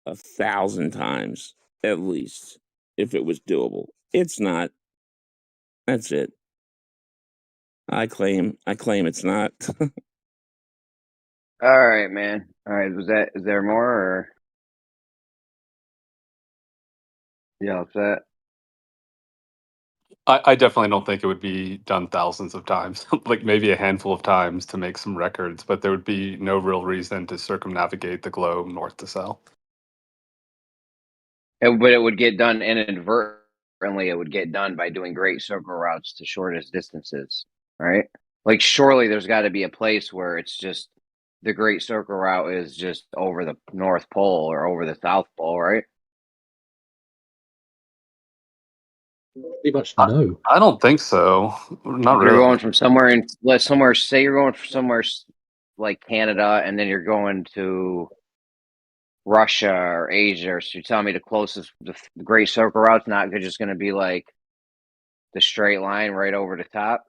1,000 times at least if it was doable. It's not. That's it. I claim it's not. All right, man. All right, is there more or yeah, that? I definitely don't think it would be done thousands of times, like maybe a handful of times to make some records, but there would be no real reason to circumnavigate the globe north to south. But it would get done inadvertently. It would get done by doing great circle routes to shortest distances, right? Like, surely there's got to be a place where it's just the great circle route is just over the North Pole or over the South Pole, right? Pretty much no. I don't think so. Not You're really. going from somewhere say you're going from somewhere like Canada, and then you're going to Russia or Asia. So you're telling me the great circle route's not just going to be like the straight line right over the top?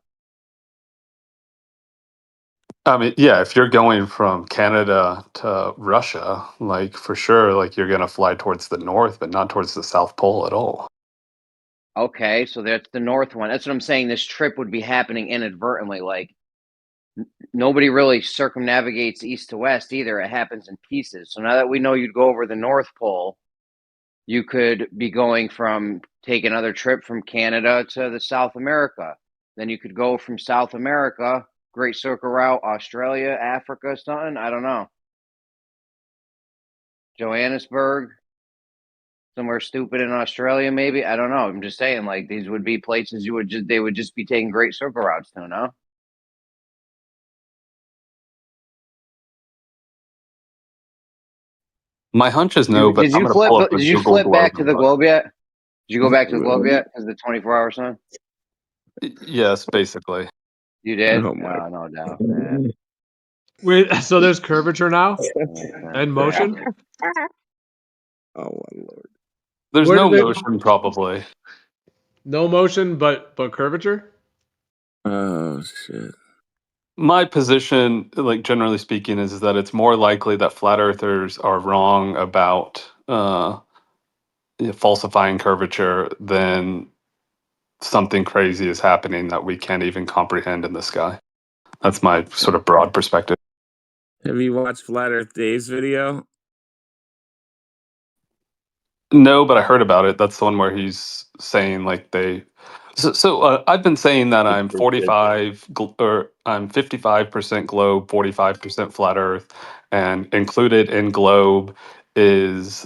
I mean, yeah, if you're going from Canada to Russia, like for sure, like you're going to fly towards the north, but not towards the South Pole at all. Okay, so that's the north one. That's what I'm saying. This trip would be happening inadvertently. Like, nobody really circumnavigates east to west either. It happens in pieces. So now that we know you'd go over the North Pole, you could be take another trip from Canada to the South America. Then you could go from South America, Great Circle Route, Australia, Africa, something. I don't know. Johannesburg, somewhere stupid in Australia, maybe. I don't know. I'm just saying, like, these would be places they would just be taking Great Circle Routes to, no? My hunch is no, but Did you flip back to the globe yet? Did you go back to the globe yet? Because the 24-hour sun? Yes, basically. You did? Oh my- no doubt. Yeah. Wait, so there's curvature now and motion? Oh my lord. There's Where no do they- motion, probably. No motion, but curvature? Oh shit. My position, like generally speaking, is that it's more likely that flat earthers are wrong about falsifying curvature than something crazy is happening that we can't even comprehend in the sky. That's my sort of broad perspective. Have you watched Flat Earth Dave's video? No, but I heard about it. That's the one where he's saying like I've been saying that I'm 55% globe, 45% flat Earth, and included in globe is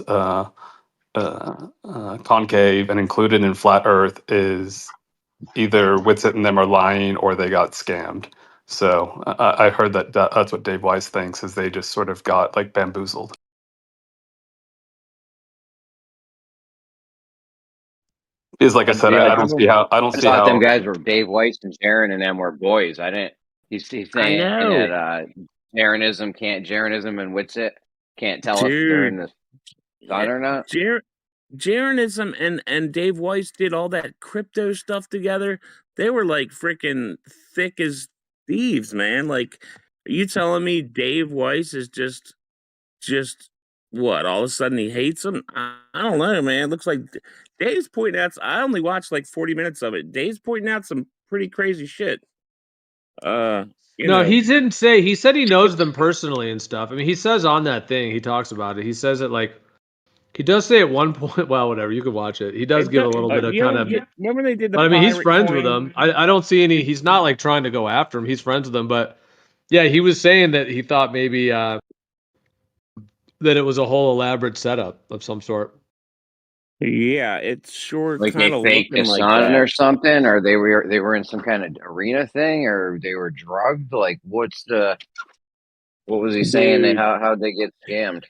concave, and included in flat Earth is either Witsit and them are lying or they got scammed. So I heard that's what Dave Weiss thinks, is they just sort of got like bamboozled. Is like I said, Yeah, I don't see how. I thought them guys were Dave Weiss and Jaron and them were boys. I didn't. He's saying that Jaronism and Witsit can't tell if they're in the sun or not. Jaronism and Dave Weiss did all that crypto stuff together. They were like freaking thick as thieves, man. Like, are you telling me Dave Weiss is just what? All of a sudden he hates him? I don't know, man. Looks like Dave's pointing out. I only watched like 40 minutes of it. Dave's pointing out some pretty crazy shit. He didn't say. He said he knows them personally and stuff. I mean, he says on that thing, he talks about it. He says it like, he does say at one point, well, whatever, you can watch it. He does give a little bit of kind of. Remember they did the. But I mean, he's friends with them. I don't see any. He's not like trying to go after him. He's friends with them. But yeah, he was saying that he thought maybe that it was a whole elaborate setup of some sort. Yeah, it's sure like kind they of faked the like sun that. or something, or they were in some kind of arena thing, or they were drugged. Like, what was he saying? How'd they get scammed?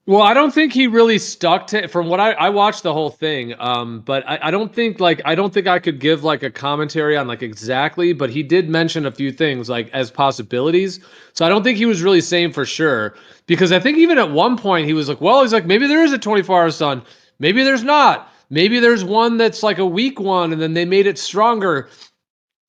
Well, I don't think he really stuck to, from what I watched the whole thing. But I don't think I could give like a commentary on like exactly, but he did mention a few things like as possibilities. So I don't think he was really saying for sure, because I think even at one point he was like, well, he's like, maybe there is a 24-hour sun. Maybe there's not. Maybe there's one that's like a weak one, and then they made it stronger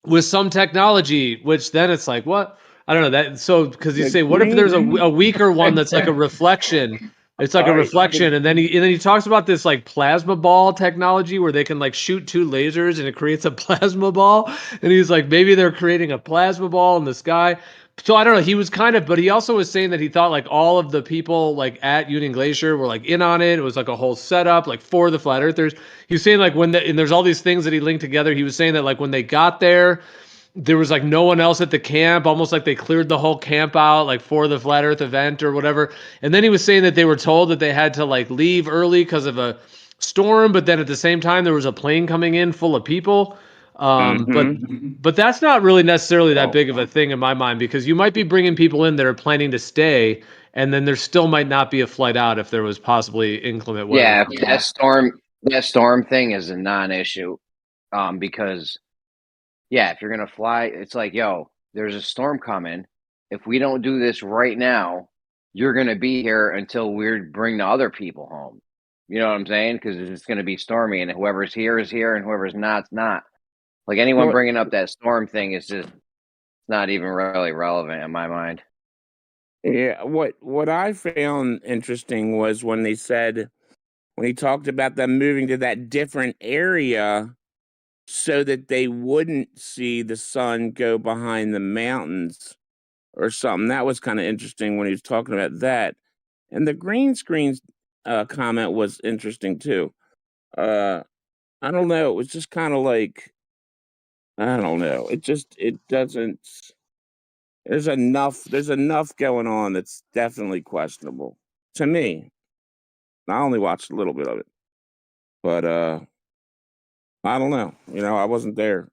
with some technology, which then it's like, what? I don't know that. So, because you say, what if there's a weaker one that's like a reflection? It's like a reflection, and then he talks about this like plasma ball technology where they can like shoot 2 lasers and it creates a plasma ball. And he's like, maybe they're creating a plasma ball in the sky. So I don't know. He was but he also was saying that he thought like all of the people like at Union Glacier were like in on it. It was like a whole setup like for the flat earthers. He was saying like and there's all these things that he linked together. He was saying that like when they got there was like no one else at the camp, almost like they cleared the whole camp out like for the flat earth event or whatever. And then he was saying that they were told that they had to like leave early because of a storm, but then at the same time there was a plane coming in full of people. But that's not really necessarily that big of a thing in my mind, because you might be bringing people in that are planning to stay, and then there still might not be a flight out if there was possibly inclement weather. Yeah, that storm thing is a non-issue, because if you're gonna fly, it's like, yo, there's a storm coming. If we don't do this right now, you're gonna be here until we bring the other people home. You know what I'm saying? Because it's gonna be stormy, and whoever's here is here, and whoever's not's not. Like anyone bringing up that storm thing is just not even really relevant in my mind. Yeah, what I found interesting was when he talked about them moving to that different area so that they wouldn't see the sun go behind the mountains or something. That was kind of interesting when he was talking about that. And the green screen comment was interesting too. I don't know. It was just kind of like, I don't know. It doesn't. There's enough going on that's definitely questionable to me. I only watched a little bit of it, but I don't know. I wasn't there.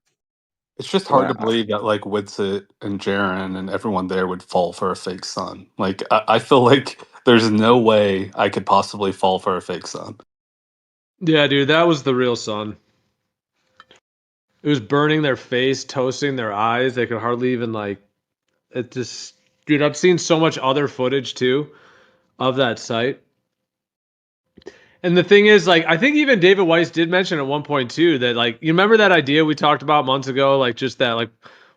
It's just hard to believe that like Witsit and Jaren and everyone there would fall for a fake sun. Like I feel like there's no way I could possibly fall for a fake sun. Yeah, dude, that was the real sun. It was burning their face, toasting their eyes. They could hardly even like it. Just, dude, I've seen so much other footage too of that site. And the thing is, like, I think even David Weiss did mention at one point too that, like, you remember that idea we talked about months ago, like just that like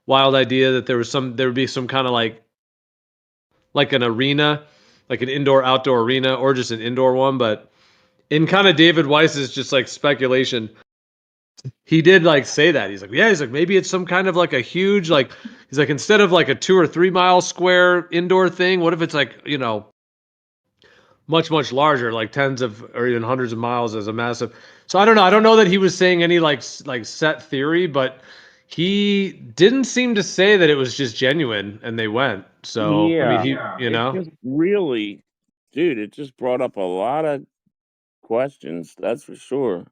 wild idea that there would be some kind of like an arena, like an indoor outdoor arena, or just an indoor one. But in kind of David Weiss's just like speculation, he did like say that he's like maybe it's some kind of like a huge like he's like instead of like a 2 or 3 mile square indoor thing, what if it's like much larger, like tens of or even hundreds of miles as a massive. So I don't know. I don't know that he was saying any like set theory, but he didn't seem to say that it was just genuine and they went. So I mean, it just really, dude, it just brought up a lot of questions. That's for sure.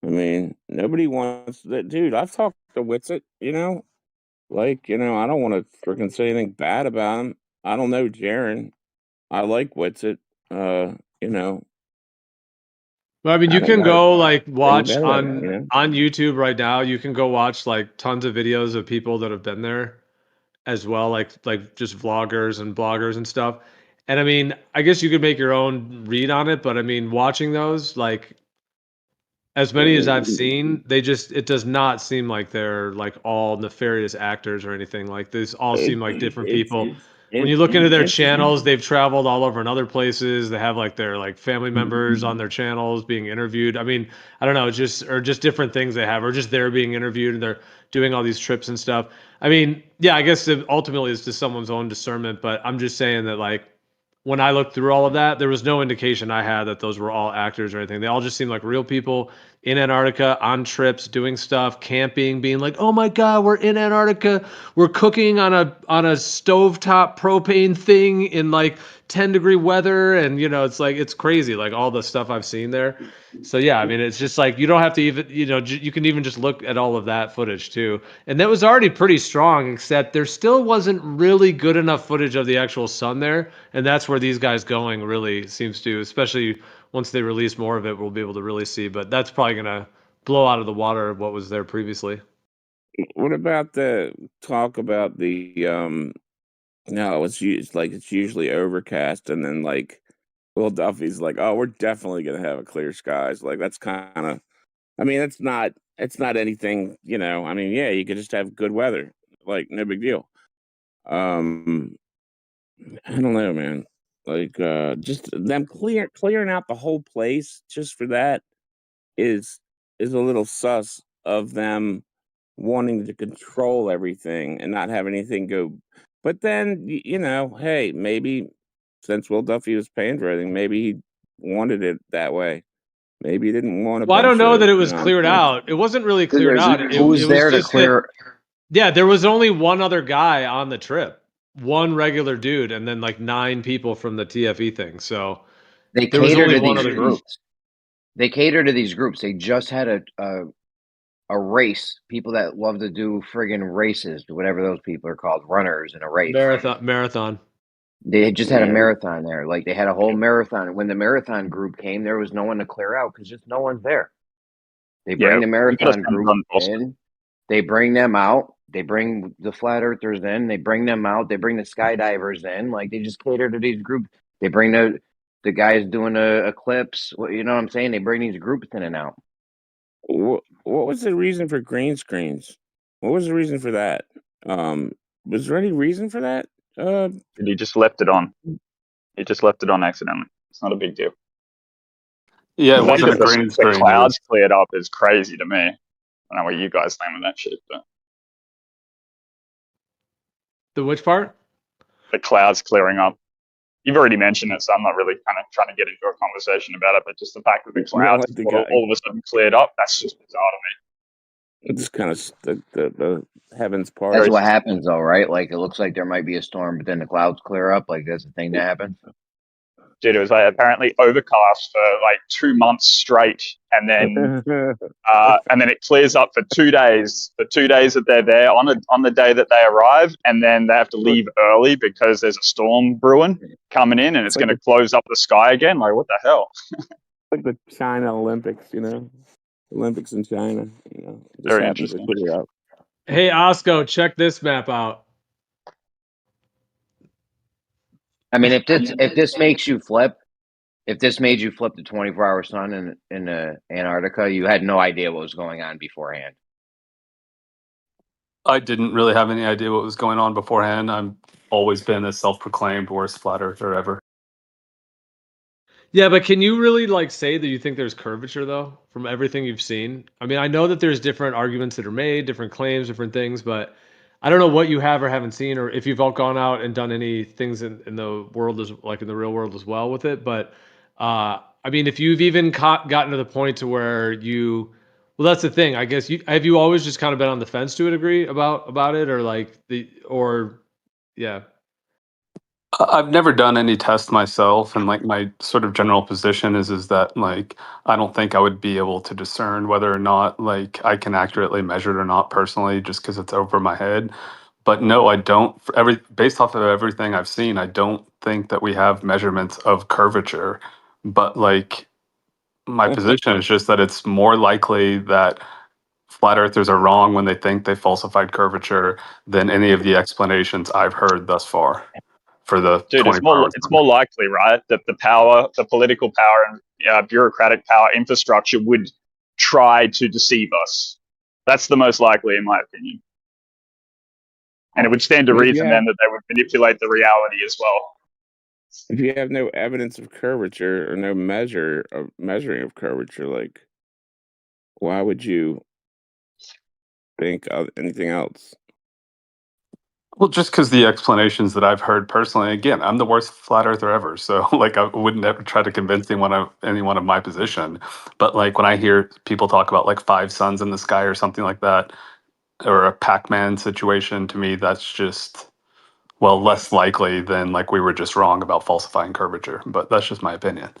I mean, nobody wants that, dude. I've talked to Witsit, I don't want to freaking say anything bad about him. I don't know Jaren. I like Witsit. You know, well, I mean, you can go like watch better, on YouTube right now. You can go watch like tons of videos of people that have been there as well, like just vloggers and bloggers and stuff. And I mean, I guess you could make your own read on it, but I mean, watching those, like as many as I've seen, it does not seem like they're like all nefarious actors or anything. Like these all seem like different people. When you look into their channels, they've traveled all over in other places. They have like their like family members on their channels being interviewed. I mean, I don't know, just different things they have, or just they're being interviewed and they're doing all these trips and stuff. I mean, yeah, I guess ultimately it's just someone's own discernment, but I'm just saying that like when I looked through all of that, there was no indication I had that those were all actors or anything. They all just seemed like real people in Antarctica on trips, doing stuff, camping, being like, "Oh my God, we're in Antarctica. We're cooking on a stovetop propane thing in like 10-degree weather," and it's like it's crazy, like all the stuff I've seen there. So yeah, I mean, it's just like you don't have to even, you can even just look at all of that footage too, and that was already pretty strong. Except there still wasn't really good enough footage of the actual sun there, and that's where these guys going really seems to, especially once they release more of it, we'll be able to really see. But that's probably gonna blow out of the water what was there previously. What about the talk about the no, it's usually overcast, and then like Will Duffy's like, oh, we're definitely gonna have a clear skies. Like that's kind of, I mean, it's not anything, I mean, yeah, you could just have good weather, like no big deal. I don't know, man. Like, just them clearing out the whole place just for that is is a little sus of them wanting to control everything and not have anything go. But then, hey, maybe since Will Duffy was paying for everything, maybe he wanted it that way. Maybe he didn't want a Well, I don't bunch know of, that it was cleared out. It wasn't really cleared out. It Who's was there to just that, clear? yeah, there was only one other guy on the trip, one regular dude, and then like 9 people from the TFE thing. So They there was cater only to one these other guy. groups. They cater to these groups. They just had a race. People that love to do friggin' races, whatever those people are called, runners in a race. Marathon. They had just had a Yeah. marathon there. Like they had a whole marathon. When the marathon group came, there was no one to clear out because just no one's there. They bring the marathon group in. They bring them out. They bring the flat earthers in. They bring them out. They bring the skydivers in. Like they just cater to these groups. They bring the guys doing the eclipse. You know what I'm saying? They bring these groups in and out. What was the reason for green screens? What was the reason for that? Was there any reason for that? He just left it on. He just left it on accidentally. It's not a big deal. Yeah, it The fact wasn't a that green the screen. It clouds was, cleared up is crazy to me. I don't know what you guys think of that shit, but The which part? the clouds clearing up. You've already mentioned it, so I'm not really kind of trying to get into a conversation about it. But just the fact that the clouds like the guy. all of a sudden cleared up, that's just bizarre to me. It's kind of the heavens part. That's what happens, though, right? Like it looks like there might be a storm, but then the clouds clear up. Like that's the thing that happens. Dude, it was like apparently overcast for like 2 months straight, and then it clears up for 2 days. The 2 days that they're there on the day that they arrive, and then they have to leave early because there's a storm brewing coming in, and it's going to close up the sky again. Like what the hell? Like the China Olympics, Olympics in China. Very happens to interesting. clear up. Hey, Osko, check this map out. I mean, if this makes you flip, if this made you flip the 24-hour sun in Antarctica, you had no idea what was going on beforehand. I didn't really have any idea what was going on beforehand. I've always been a self-proclaimed worst flat earther ever. Yeah, but can you really like say that you think there's curvature though from everything you've seen? I mean, I know that there's different arguments that are made, different claims, different things, but I don't know what you have or haven't seen, or if you've all gone out and done any things in the world, as like in the real world as well with it. But I mean, if you've even gotten to the point to where well, that's the thing. I guess have you always just kind of been on the fence to a degree about it, or like yeah. I've never done any tests myself, and like my sort of general position is that like I don't think I would be able to discern whether or not like I can accurately measure it or not personally, just because it's over my head. But no, I don't. Based off of everything I've seen, I don't think that we have measurements of curvature. But like my position is just that it's more likely that flat earthers are wrong when they think they falsified curvature than any of the explanations I've heard thus far for the Dude, 24 hours. it's more likely, right, that the political power and bureaucratic power infrastructure would try to deceive us. That's the most likely, in my opinion. And it would stand to reason then that they would manipulate the reality as well. If you have no evidence of curvature or no measuring of curvature, like, why would you think of anything else? Well, just because the explanations that I've heard personally, again, I'm the worst flat earther ever. So, like, I wouldn't ever try to convince anyone of my position. But, like, when I hear people talk about, like, 5 suns in the sky or something like that, or a Pac-Man situation, to me, that's just, well, less likely than, like, we were just wrong about falsifying curvature. But that's just my opinion.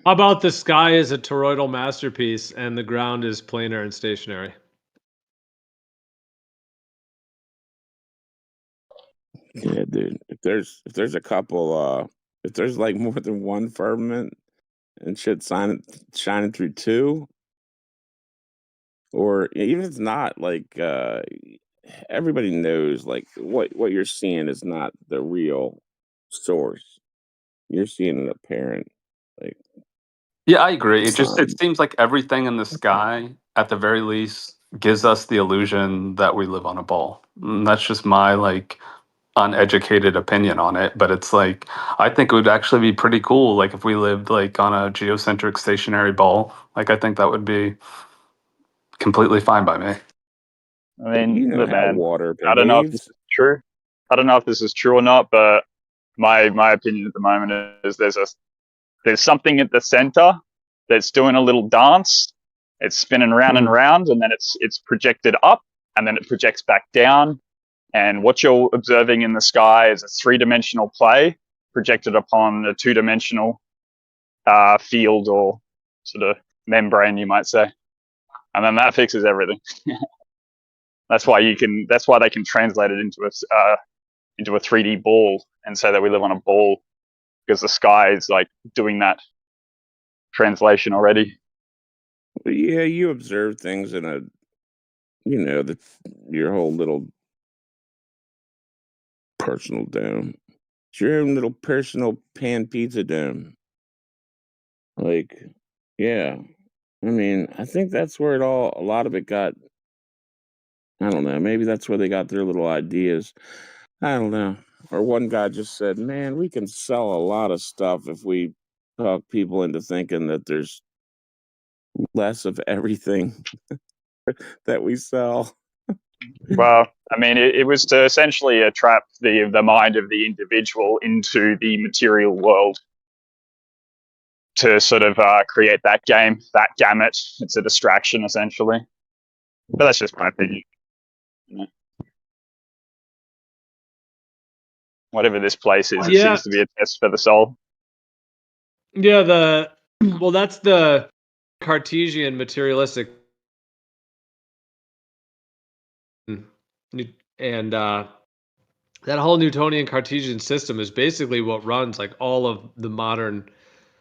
How about the sky is a toroidal masterpiece and the ground is planar and stationary? Yeah, dude. If there's a couple, if there's like more than one firmament and shit shining through two, or even if it's not, like, everybody knows like what you're seeing is not the real source. You're seeing an apparent, like, Yeah, I agree. It seems like everything in the sky, at the very least, gives us the illusion that we live on a ball. And that's just my like uneducated opinion on it, but it's like I think it would actually be pretty cool like if we lived like on a geocentric stationary ball. Like I think that would be completely fine by me. I mean, You know look, how man, water I don't know if this behaves. is true. I don't know if this is true or not, but my opinion at the moment is there's something at the center that's doing a little dance. It's spinning round and round, and then it's projected up, and then it projects back down. And what you're observing in the sky is a three-dimensional play projected upon a two-dimensional field or sort of membrane, you might say. And then that fixes everything. That's why they can translate it into a 3D ball and say that we live on a ball, because the sky is like doing that translation already. But yeah, you observe things in a, your whole little personal dome. It's your own little personal pan pizza dome. Like, yeah. I mean, I think that's where a lot of it got, I don't know, maybe that's where they got their little ideas. I don't know. Or one guy just said, man, we can sell a lot of stuff if we talk people into thinking that there's less of everything that we sell. Well, I mean, it was to essentially trap the mind of the individual into the material world to sort of create that gamut. It's a distraction, essentially. But that's just my opinion. Whatever this place is, it seems to be a test for the soul. Yeah, that's the Cartesian materialistic, and that whole Newtonian Cartesian system is basically what runs like all of the modern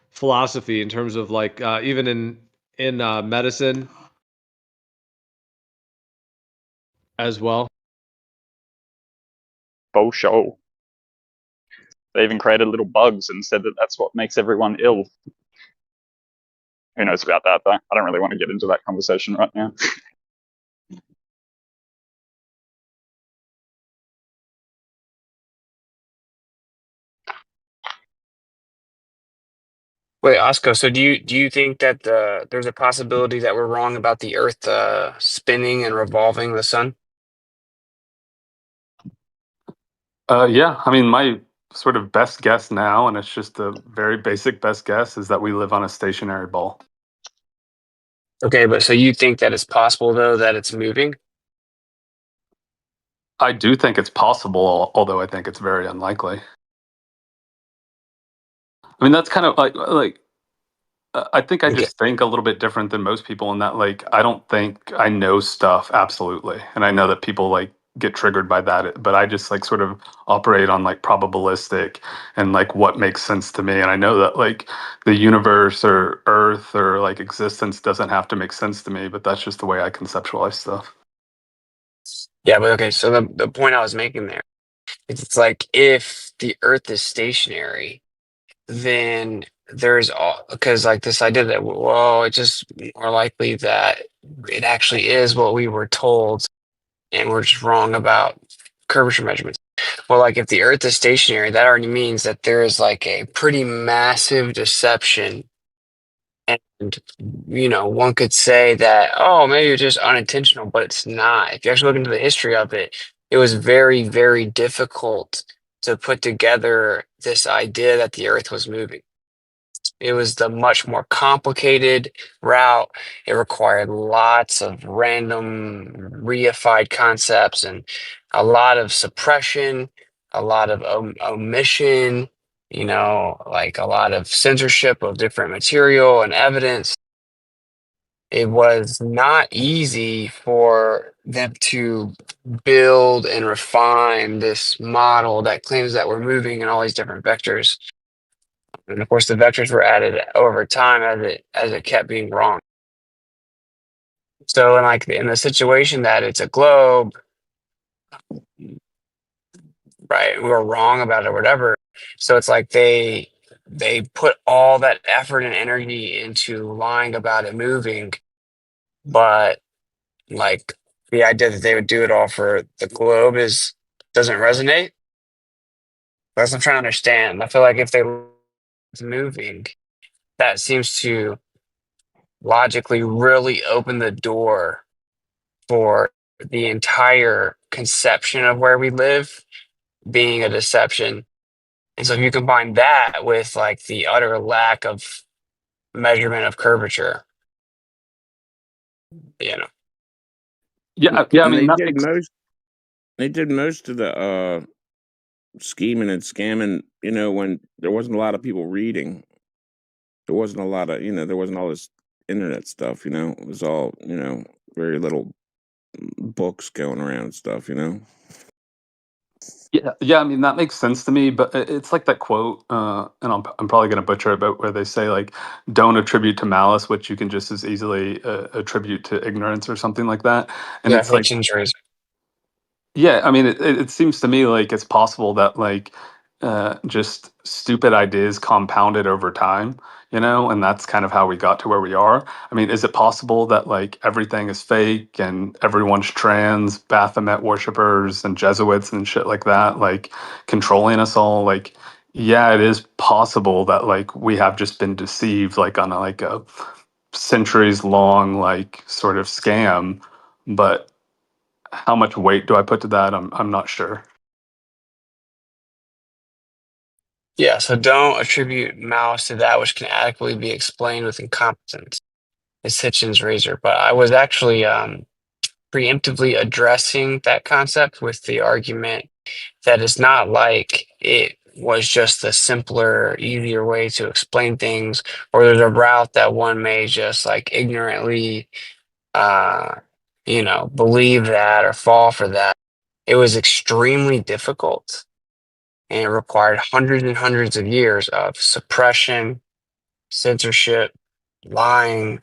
philosophy in terms of like even in medicine as well. Faux show. They even created little bugs and said that that's what makes everyone ill. Who knows about that, though? I don't really want to get into that conversation right now. Wait, Osko, so do you think that there's a possibility that we're wrong about the Earth spinning and revolving the sun? Yeah, I mean, my sort of best guess now, and it's just a very basic best guess, is that we live on a stationary ball. Okay, but so you think that it's possible though that it's moving? I do think it's possible, although I think it's very unlikely. I mean, that's kind of like I think I Okay. just think a little bit different than most people in that, like, I don't think I know stuff absolutely, and I know that people like get triggered by that, but I just like sort of operate on like probabilistic and like what makes sense to me, and I know that like the universe or Earth or like existence doesn't have to make sense to me, but that's just the way I conceptualize stuff. Yeah, but okay, so the point I was making there is it's like if the Earth is stationary, then there's all because like this idea that well, it's just more likely that it actually is what we were told and we're just wrong about curvature measurements. Well, like if the Earth is stationary, that already means that there is like a pretty massive deception. And, one could say that, oh, maybe it's just unintentional, but it's not. If you actually look into the history of it, it was very, very difficult to put together this idea that the Earth was moving. It was the much more complicated route. It required lots of random reified concepts and a lot of suppression, a lot of omission, like a lot of censorship of different material and evidence. It was not easy for them to build and refine this model that claims that we're moving in all these different vectors. And of course, the vectors were added over time as it kept being wrong. So, in the situation that it's a globe, right? We were wrong about it or whatever. So it's like they put all that effort and energy into lying about it moving, but like the idea that they would do it all for the globe doesn't resonate. That's what I'm trying to understand. I feel like if they it's moving, that seems to logically really open the door for the entire conception of where we live being a deception. And so if you combine that with like the utter lack of measurement of curvature, you know. Yeah, I And mean they that did makes most. They did most of the scheming and scamming. When there wasn't a lot of people reading, there wasn't a lot of there wasn't all this internet stuff. It was all very little books going around and stuff. yeah. I mean that makes sense to me, but it's like that quote, and I'm probably gonna butcher it, but where they say like, "Don't attribute to malice, which you can just as easily attribute to ignorance," or something like that. And Yeah, it's like, Hitchens razor. yeah, I mean, it seems to me like it's possible that like just stupid ideas compounded over time, and that's kind of how we got to where we are. I mean, is it possible that like everything is fake and everyone's trans, Baphomet worshippers and Jesuits and shit like that, like controlling us all? Like, yeah, it is possible that like we have just been deceived, like on a centuries long like sort of scam, but how much weight do I put to that? I'm not sure. Yeah, so don't attribute malice to that which can adequately be explained with incompetence. It's Hitchens' razor. But I was actually preemptively addressing that concept with the argument that it's not like it was just a simpler, easier way to explain things, or there's a route that one may just like ignorantly, uh, believe that or fall for that. It was extremely difficult and it required hundreds and hundreds of years of suppression, censorship, lying,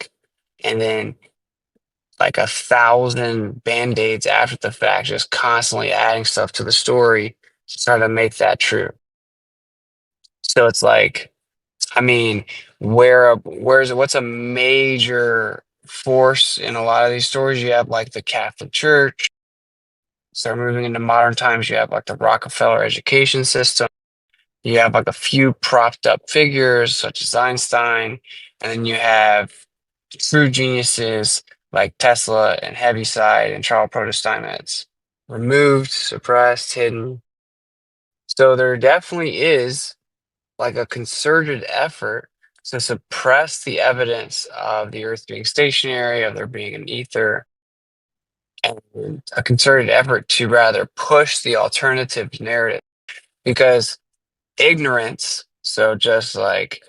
and then like 1,000 band-aids after the fact, just constantly adding stuff to the story to try to make that true. So it's like, I mean, what's a major force in a lot of these stories? You have like the Catholic Church. Start moving into modern times, you have like the Rockefeller education system. You have like a few propped up figures such as Einstein, and then you have true geniuses like Tesla and Heaviside and Charles Protosteinmetz. Removed, suppressed, hidden. So there definitely is like a concerted effort to suppress the evidence of the Earth being stationary, of there being an ether, and a concerted effort to rather push the alternative narrative because ignorance, so just like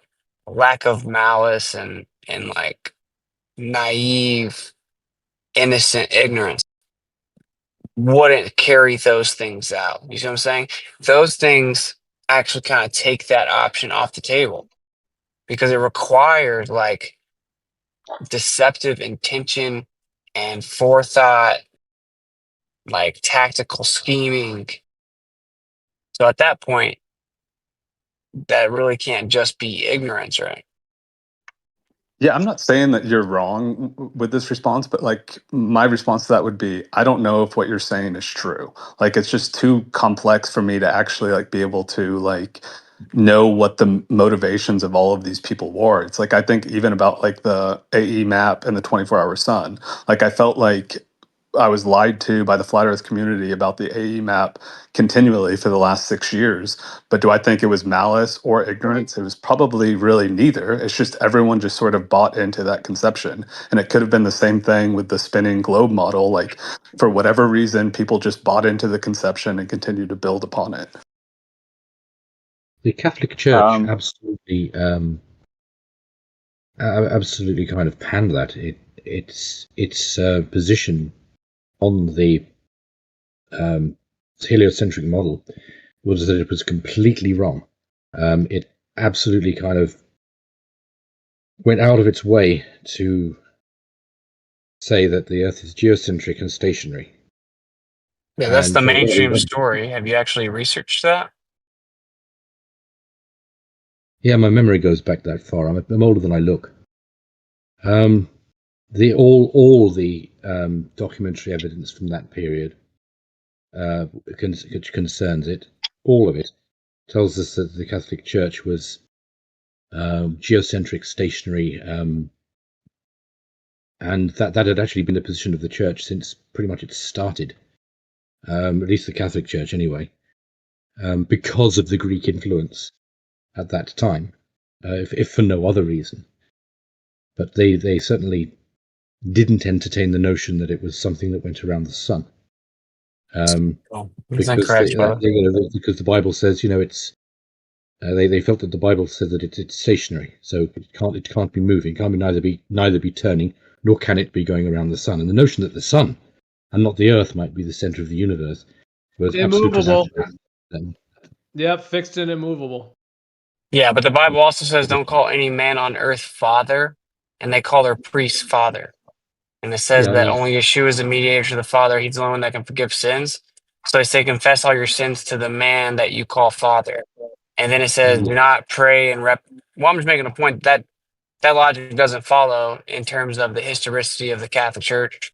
lack of malice and like naive, innocent ignorance wouldn't carry those things out. You see what I'm saying? Those things actually kind of take that option off the table because it requires like deceptive intention and forethought, like tactical scheming. So at that point, that really can't just be ignorance, right? Yeah, I'm not saying that you're wrong with this response, but like my response to that would be, I don't know if what you're saying is true. Like it's just too complex for me to actually like be able to like know what the motivations of all of these people were. It's like I think even about like the AE map and the 24-hour sun. Like I felt like I was lied to by the flat earth community about the AE map continually for the last 6 years. But do I think it was malice or ignorance? It was probably really neither. It's just everyone just sort of bought into that conception. And it could have been the same thing with the spinning globe model. Like for whatever reason, people just bought into the conception and continued to build upon it. The Catholic Church Um, absolutely kind of panned that. Its position on the heliocentric model was that it was completely wrong. It absolutely kind of went out of its way to say that the Earth is geocentric and stationary. Yeah, that's the And mainstream story. Have you actually researched that? yeah, my memory goes back that far. I'm older than I look. all the documentary evidence from that period which concerns it, all of it, tells us that the Catholic Church was geocentric, stationary, and that had actually been the position of the Church since pretty much it started, at least the Catholic Church anyway, because of the Greek influence at that time, if for no other reason. But they certainly didn't entertain the notion that it was something that went around the sun. Because because the Bible says, it's they felt that the Bible said that it's stationary, so it can't be moving, can't be neither be turning, nor can it be going around the sun. And the notion that the sun and not the earth might be the center of the universe was immovable. Absolutely. Yep, fixed and immovable. Yeah, but the Bible also says don't call any man on earth father, and they call their priest father. And it says that only Yeshua is the mediator to the Father. He's the only one that can forgive sins. So they say confess all your sins to the man that you call father. And then it says do not pray and well, I'm just making a point that logic doesn't follow in terms of the historicity of the Catholic Church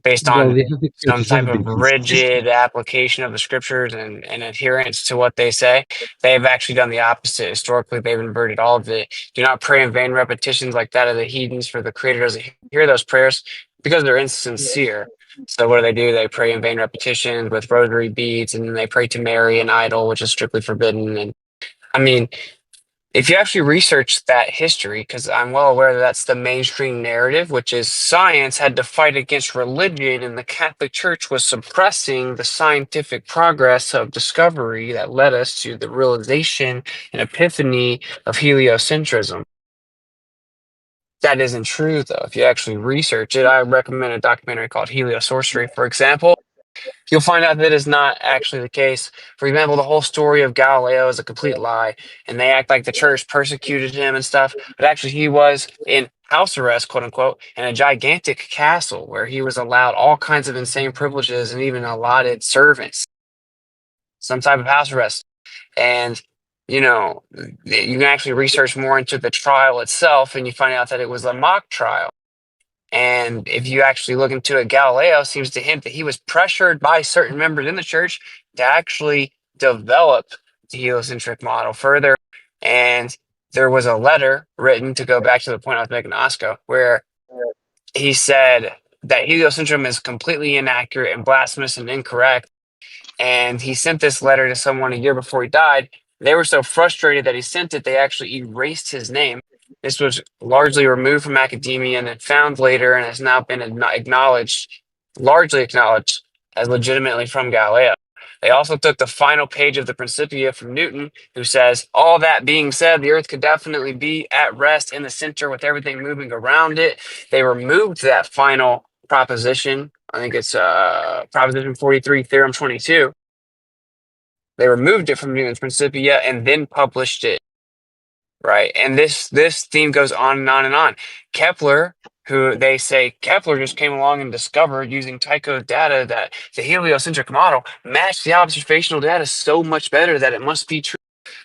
based on some type of rigid application of the scriptures and adherence to what they say. They've actually done the opposite. Historically, they've inverted all of it. Do not pray in vain repetitions like that of the heathens, for the Creator doesn't hear those prayers because they're insincere. So what do? They pray in vain repetitions with rosary beads, and then they pray to Mary, an idol, which is strictly forbidden. And I mean, if you actually research that history, because I'm well aware that that's the mainstream narrative, which is science had to fight against religion, and the Catholic Church was suppressing the scientific progress of discovery that led us to the realization and epiphany of heliocentrism. That isn't true, though. If you actually research it, I recommend a documentary called Heliosorcery, for example. You'll find out that is not actually the case. For example, the whole story of Galileo is a complete lie, and they act like the church persecuted him and stuff. But actually, he was in house arrest, quote unquote, in a gigantic castle where he was allowed all kinds of insane privileges and even allotted servants, some type of house arrest. And you can actually research more into the trial itself, and you find out that it was a mock trial. And if you actually look into it, Galileo seems to hint that he was pressured by certain members in the church to actually develop the heliocentric model further. And there was a letter written, to go back to the point I was making to Osko, where he said that heliocentrism is completely inaccurate and blasphemous and incorrect. And he sent this letter to someone a year before he died. They were so frustrated that he sent it, they actually erased his name. This was largely removed from academia and then found later, and has now been largely acknowledged as legitimately from Galileo. They also took the final page of the Principia from Newton, who says, all that being said, the earth could definitely be at rest in the center with everything moving around it. They removed that final proposition. I think it's Proposition 43, Theorem 22. They removed it from Newton's Principia and then published it. Right. And this theme goes on and on and on. Kepler, who they say Kepler just came along and discovered using Tycho's data that the heliocentric model matched the observational data so much better that it must be true.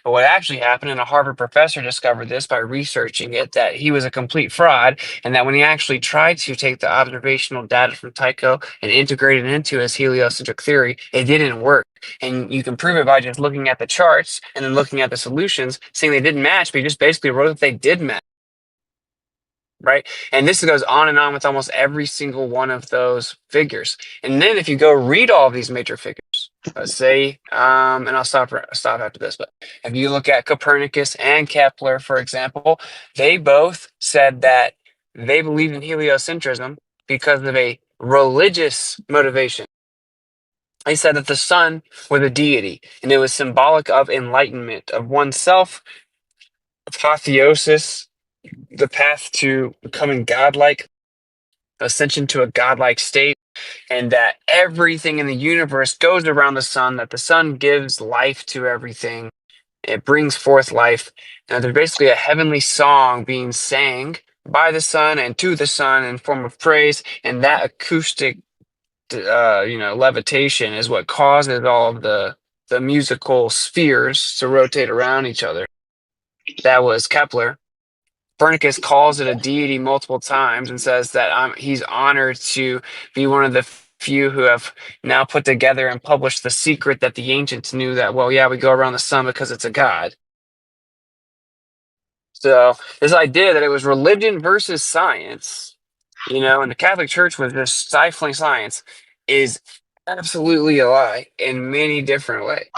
But what actually happened, and a Harvard professor discovered this by researching it, that he was a complete fraud, and that when he actually tried to take the observational data from Tycho and integrate it into his heliocentric theory, it didn't work. And you can prove it by just looking at the charts and then looking at the solutions, saying they didn't match, but he just basically wrote that they did match. Right? And this goes on and on with almost every single one of those figures. And then if you go read all of these major figures, let's say, and I'll stop after this, but if you look at Copernicus and Kepler, for example, they both said that they believed in heliocentrism because of a religious motivation. They said that the sun was a deity, and it was symbolic of enlightenment, of oneself, apotheosis, the path to becoming godlike, ascension to a godlike state, and that everything in the universe goes around the sun, that the sun gives life to everything. It brings forth life. Now, there's basically a heavenly song being sang by the sun and to the sun in form of praise, and that acoustic levitation is what causes all of the musical spheres to rotate around each other. That was Kepler. Copernicus calls it a deity multiple times and says that he's honored to be one of the few who have now put together and published the secret that the ancients knew that, well, yeah, we go around the sun because it's a god. So this idea that it was religion versus science, and the Catholic Church was just stifling science is absolutely a lie in many different ways.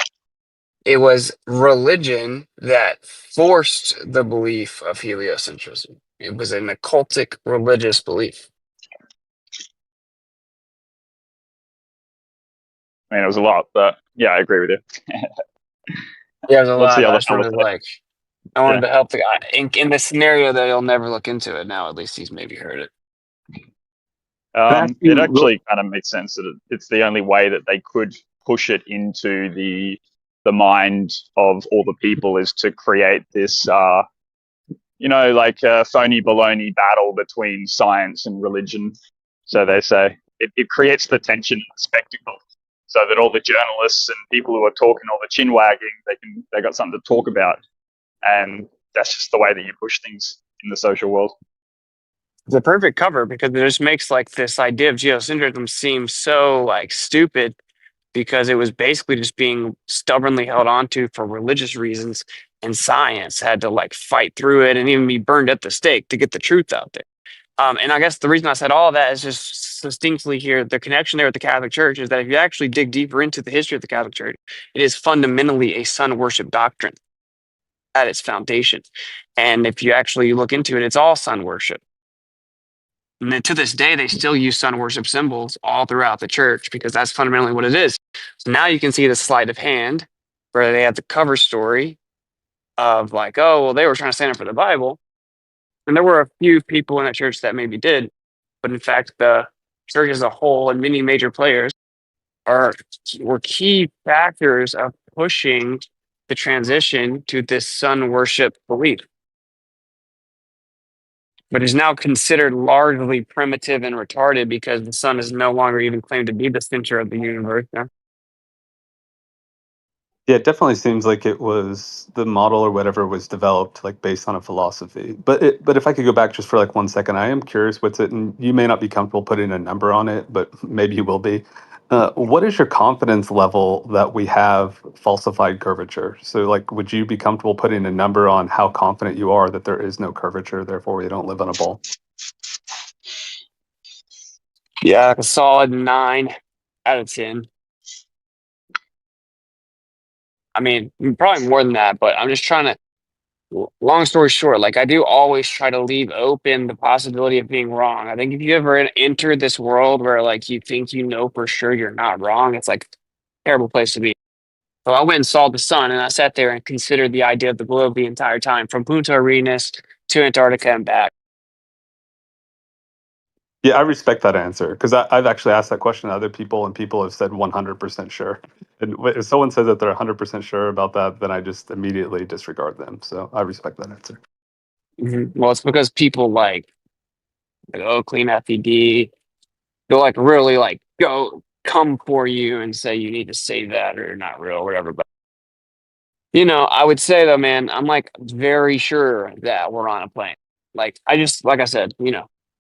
It was religion that forced the belief of heliocentrism. It was an occultic religious belief. I mean, it was a lot, but yeah, I agree with you. Yeah, there's a What's lot. the I other just wanted part? I wanted to help the guy in the scenario that he'll never look into it. Now, at least he's maybe heard it. It actually kind of makes sense that it's the only way that they could push it into the mind of all the people is to create this, like a phony baloney battle between science and religion. So they say it creates the tension and the spectacle, so that all the journalists and people who are talking, all the chin wagging, they got something to talk about, and that's just the way that you push things in the social world. It's a perfect cover because it just makes like this idea of geocentrism seem so like stupid because it was basically just being stubbornly held onto for religious reasons, and science had to like fight through it and even be burned at the stake to get the truth out there. And I guess the reason I said all that is just distinctly here, the connection there with the Catholic Church is that if you actually dig deeper into the history of the Catholic Church, it is fundamentally a sun worship doctrine at its foundation. And if you actually look into it, it's all sun worship. And then to this day, they still use sun worship symbols all throughout the church because that's fundamentally what it is. So now you can see the sleight of hand where they have the cover story of like, oh, well, they were trying to stand up for the Bible. And there were a few people in that church that maybe did. But in fact, the church as a whole and many major players were key factors of pushing the transition to this sun worship belief, but is now considered largely primitive and retarded because the sun is no longer even claimed to be the center of the universe. Yeah. Yeah, it definitely seems like it was the model or whatever was developed like based on a philosophy. But if I could go back just for like 1 second, I am curious what's it, and you may not be comfortable putting a number on it, but maybe you will be. What is your confidence level that we have falsified curvature? So, like, would you be comfortable putting a number on how confident you are that there is no curvature, therefore we don't live on a ball? Yeah, like a solid 9 out of 10. I mean, probably more than that, but I'm just trying to, long story short, like I do always try to leave open the possibility of being wrong. I think if you ever enter this world where like you think you know for sure you're not wrong, it's like a terrible place to be. So I went and saw the sun and I sat there and considered the idea of the globe the entire time, from Punta Arenas to Antarctica and back. Yeah, I respect that answer because I've actually asked that question to other people, and people have said 100% sure. And if someone says that they're 100% sure about that, then I just immediately disregard them. So I respect that answer. Well, it's because people like Clean FED, they'll like really like come for you and say you need to say that or not real or whatever. But I would say though, man, I'm like very sure that we're on a plane. Like like I said,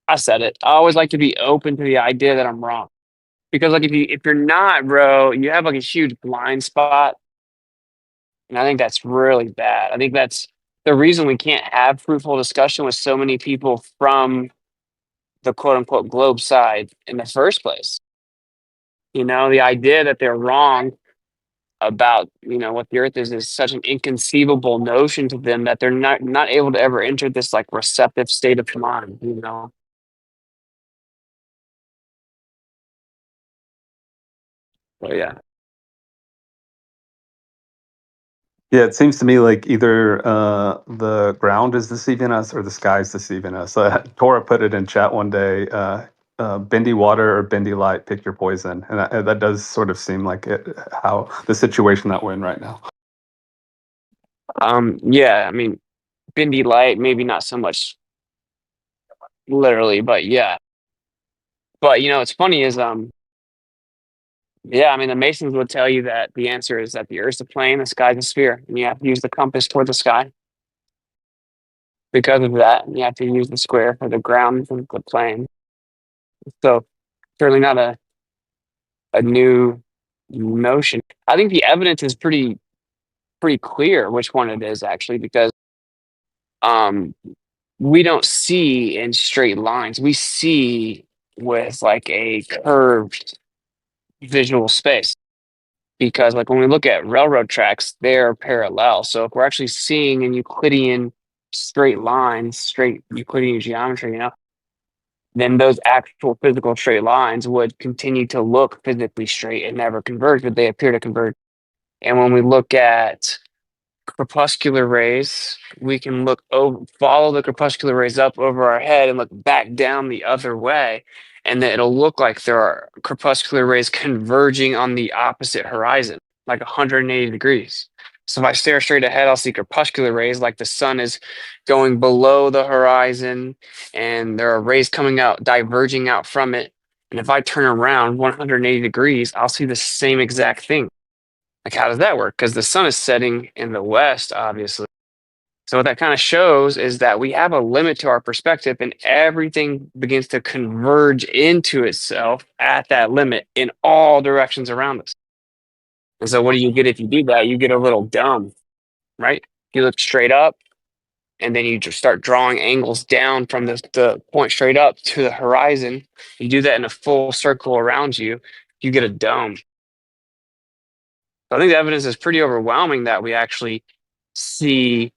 I said it. I always like to be open to the idea that I'm wrong. Because like if you're not, bro, you have like a huge blind spot. And I think that's really bad. I think that's the reason we can't have fruitful discussion with so many people from the quote unquote globe side in the first place. The idea that they're wrong about, what the earth is such an inconceivable notion to them that they're not able to ever enter this like receptive state of mind. But yeah. Yeah, it seems to me like either the ground is deceiving us or the sky is deceiving us. Tora put it in chat one day, bendy water or bendy light, pick your poison. And that does sort of seem like how the situation that we're in right now. Yeah, I mean, bendy light, maybe not so much literally, but yeah. But what's funny is yeah, I mean the Masons would tell you that the answer is that the Earth's a plane, the sky's a sphere, and you have to use the compass toward the sky. because of that. You have to use the square for the ground and the plane. So certainly not a new notion. I think the evidence is pretty clear which one it is actually, because um we don't see in straight lines. We see with like a curved visual space, because like when we look at railroad tracks, they're parallel. So if we're actually seeing in Euclidean straight lines, straight Euclidean geometry, then those actual physical straight lines would continue to look physically straight and never converge, but they appear to converge. And when we look at crepuscular rays, we can look over, follow the crepuscular rays up over our head and look back down the other way, and then it'll look like there are crepuscular rays converging on the opposite horizon, like 180 degrees. So if I stare straight ahead, I'll see crepuscular rays, like the sun is going below the horizon, and there are rays coming out, diverging out from it. And if I turn around 180 degrees, I'll see the same exact thing. Like, how does that work? Because the sun is setting in the west, obviously. So what that kind of shows is that we have a limit to our perspective, and everything begins to converge into itself at that limit in all directions around us. And so what do you get if you do that? You get a little dome, right? You look straight up, and then you just start drawing angles down from the point straight up to the horizon. You do that in a full circle around you, you get a dome. So I think the evidence is pretty overwhelming that we actually see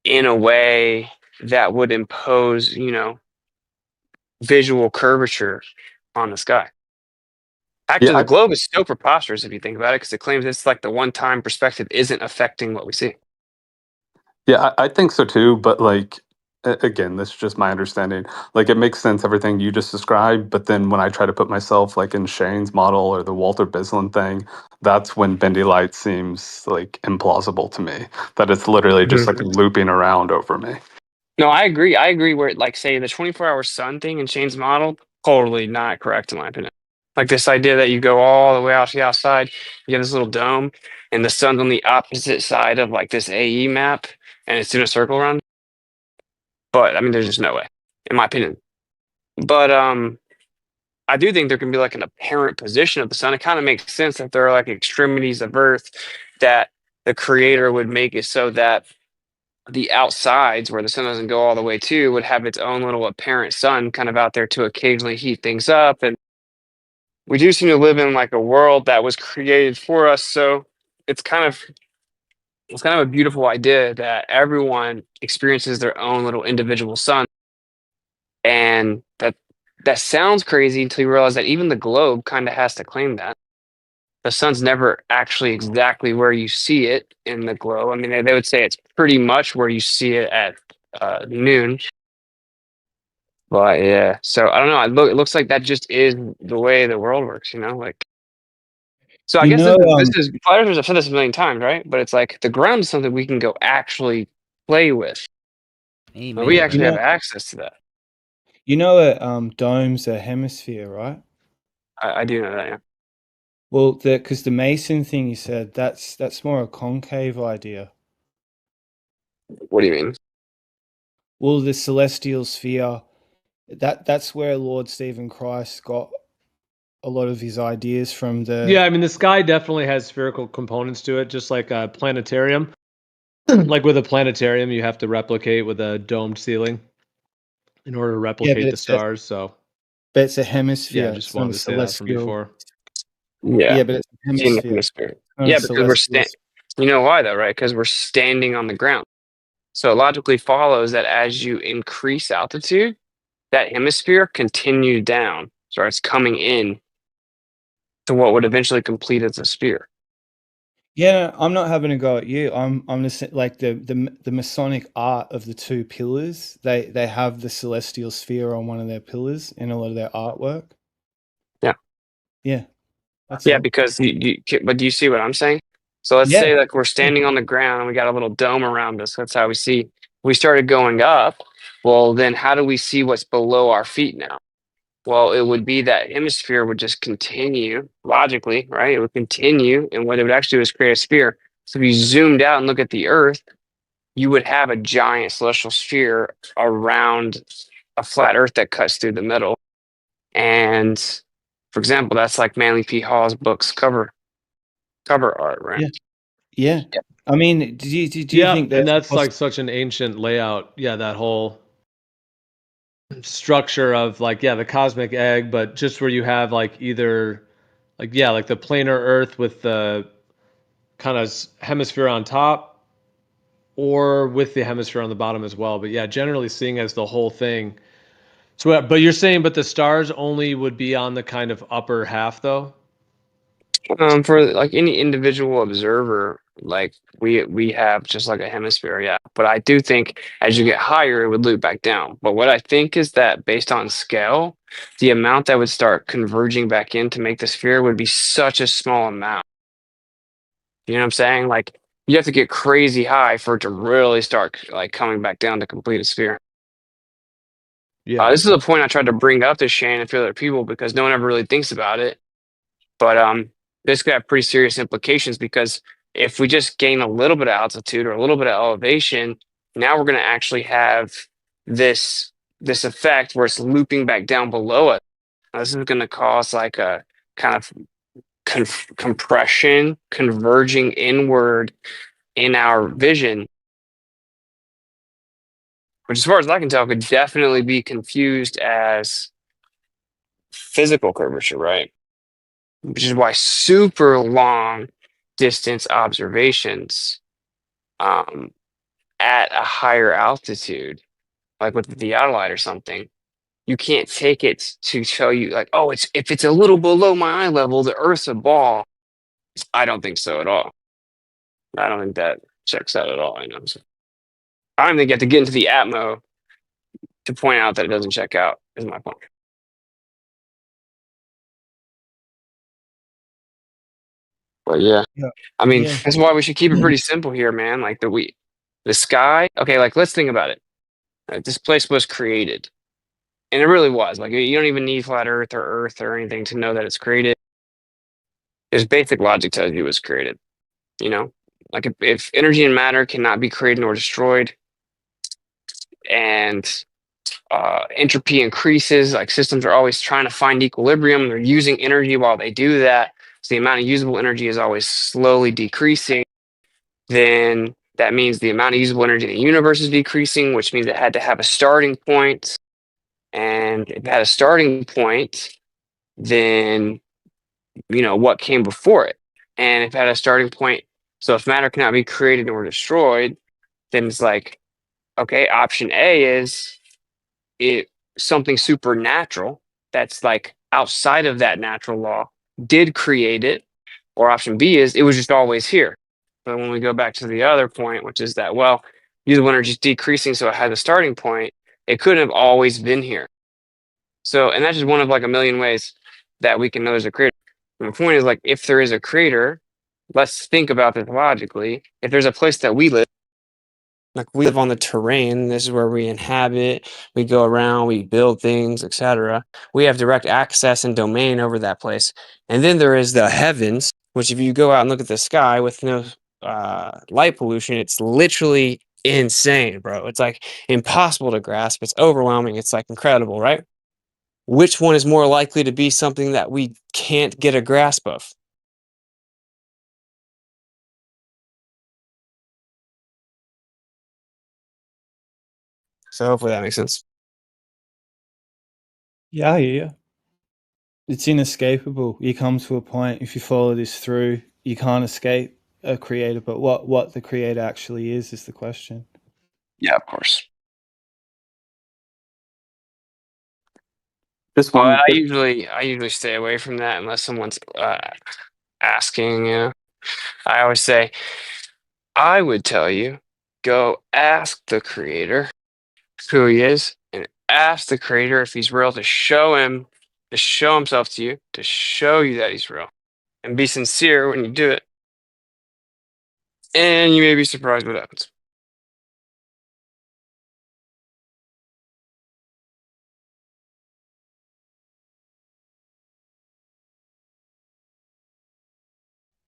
in a way that would impose, visual curvature on the sky. Actually, Yeah, the globe is so preposterous if you think about it, because it claims it's like the one-time perspective isn't affecting what we see. I think so too. But like, again, this is just my understanding. Like, it makes sense everything you just described. But then when I try to put myself like in Shane's model or the Walter Bislin thing, that's when bendy light seems like implausible to me. That it's literally just like looping around over me. No, I agree. I agree where, like, say, the 24-hour sun thing in Shane's model, totally not correct in my opinion. Like this idea that you go all the way out to the outside, you get this little dome, and the sun's on the opposite side of like this AE map, and it's doing a circle around. But I mean, there's just no way, in my opinion. But I do think there can be like an apparent position of the sun. It kind of makes sense that there are like extremities of Earth that the creator would make it so that the outsides, where the sun doesn't go all the way to, would have its own little apparent sun kind of out there to occasionally heat things up. And we do seem to live in like a world that was created for us. So it's kind of a beautiful idea that everyone experiences their own little individual sun. And that sounds crazy until you realize that even the globe kind of has to claim that. The sun's never actually exactly where you see it in the globe. I mean, they would say it's pretty much where you see it at noon. But yeah, so I don't know. It looks like that just is the way the world works, like. So I guess this is flat earthers have said this a million times, right? But it's like the ground is something we can go actually play with. Amen. We actually have access to that. You know a dome's a hemisphere, right? I do know that, yeah. Well, because the Mason thing you said, that's more a concave idea. What do you mean? Well, the celestial sphere, that's where Lord Stephen Christ got a lot of his ideas from. Yeah, I mean, the sky definitely has spherical components to it, just like a planetarium. Like with a planetarium, you have to replicate with a domed ceiling in order to replicate the stars. But it's a hemisphere. Yeah, I just wanted to say that from before. Yeah, but it's a hemisphere. Yeah, because we're you know why though, right? Because we're standing on the ground. So it logically follows that as you increase altitude, that hemisphere continues down, starts coming in to what would eventually complete as a sphere. Yeah, I'm not having a go at you. I'm just like the Masonic art of the two pillars. They have the celestial sphere on one of their pillars in a lot of their artwork. Yeah. Yeah. Because but do you see what I'm saying? So let's say like we're standing on the ground and we got a little dome around us. That's how we see. We started going up. Well, then how do we see what's below our feet now? Well, it would be that hemisphere would just continue logically, right? It would continue, and what it would actually do is create a sphere. So if you zoomed out and look at the Earth, you would have a giant celestial sphere around a flat Earth that cuts through the middle. And for example, that's like Manly P. Hall's book's cover art, right? Yeah. I mean, do you Yeah, think and there's a that's like such an ancient layout. Yeah, that whole structure of like, yeah, the cosmic egg, but just where you have like either like, yeah, like the planar Earth with the kind of hemisphere on top or with the hemisphere on the bottom as well. But yeah, generally seeing as the whole thing. So, but you're saying, but the stars only would be on the kind of upper half though? For like any individual observer, like we have just like a hemisphere, yeah. But I do think as you get higher, it would loop back down. But what I think is that based on scale, the amount that would start converging back in to make the sphere would be such a small amount. You know what I'm saying? Like you have to get crazy high for it to really start like coming back down to complete a sphere. Yeah. This is a point I tried to bring up to Shane and a few other people because no one ever really thinks about it. But this could have pretty serious implications because if we just gain a little bit of altitude or a little bit of elevation, now we're going to actually have this effect where it's looping back down below us. Now, this is going to cause like a kind of compression, converging inward in our vision, which, as far as I can tell, could definitely be confused as physical curvature, right? Which is why super long distance observations at a higher altitude, like with the theodolite or something, you can't take it to show you like, oh, it's if it's a little below my eye level, the Earth's a ball. I don't think so at all. I don't think that checks out at all. I know. So I don't think you have to get into the Atmo to point out that it doesn't check out. Is my point. But yeah. Yeah. I mean, Yeah. that's why we should keep it pretty simple here, man. Like the sky. Okay, like let's think about it. This place was created, and it really was. Like you don't even need flat Earth or anything to know that it's created. There's basic logic tells you it was created. You know, like if energy and matter cannot be created nor destroyed, and entropy increases, like systems are always trying to find equilibrium. They're using energy while they do that. So the amount of usable energy is always slowly decreasing. Then that means the amount of usable energy in the universe is decreasing, which means it had to have a starting point. And if it had a starting point, then what came before it. And if it had a starting point, so if matter cannot be created or destroyed, then it's like, okay, option A is it something supernatural that's like outside of that natural law did create it, or option B is it was just always here. But when we go back to the other point, which is that, well, usable energy is decreasing, so it has a starting point, it couldn't have always been here. So, and that's just one of like a million ways that we can know there's a creator. And the point is, like, if there is a creator, let's think about this logically. If there's a place that we live, like we live on the terrain, this is where we inhabit, we go around, we build things, etc. We have direct access and domain over that place. And then there is the heavens, which if you go out and look at the sky with no light pollution, it's literally insane, bro. It's like impossible to grasp. It's overwhelming. It's like incredible, right? Which one is more likely to be something that we can't get a grasp of? So hopefully that makes sense. Yeah. It's inescapable. You come to a point, if you follow this through, you can't escape a creator. But what the creator actually is the question. Yeah, of course. Just Well, one. I usually stay away from that unless someone's asking. I always say, I would tell you, go ask the creator who he is, and ask the creator if he's real to show himself to you, to show you that he's real, and be sincere when you do it. And you may be surprised what happens.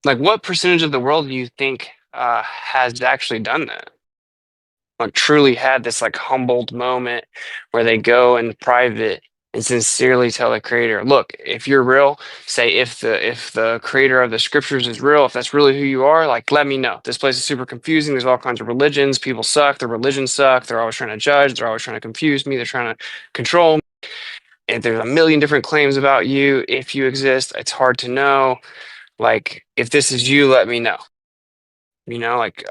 Like, what percentage of the world do you think has actually done that? truly had this like humbled moment where they go in private and sincerely tell the creator, look, if you're real, say if the creator of the scriptures is real, if that's really who you are, like let me know. This place is super confusing. There's all kinds of religions. People suck. The religions suck. They're always trying to judge. They're always trying to confuse me. They're trying to control me. And there's a million different claims about you. If you exist, it's hard to know. Like if this is you, let me know. Like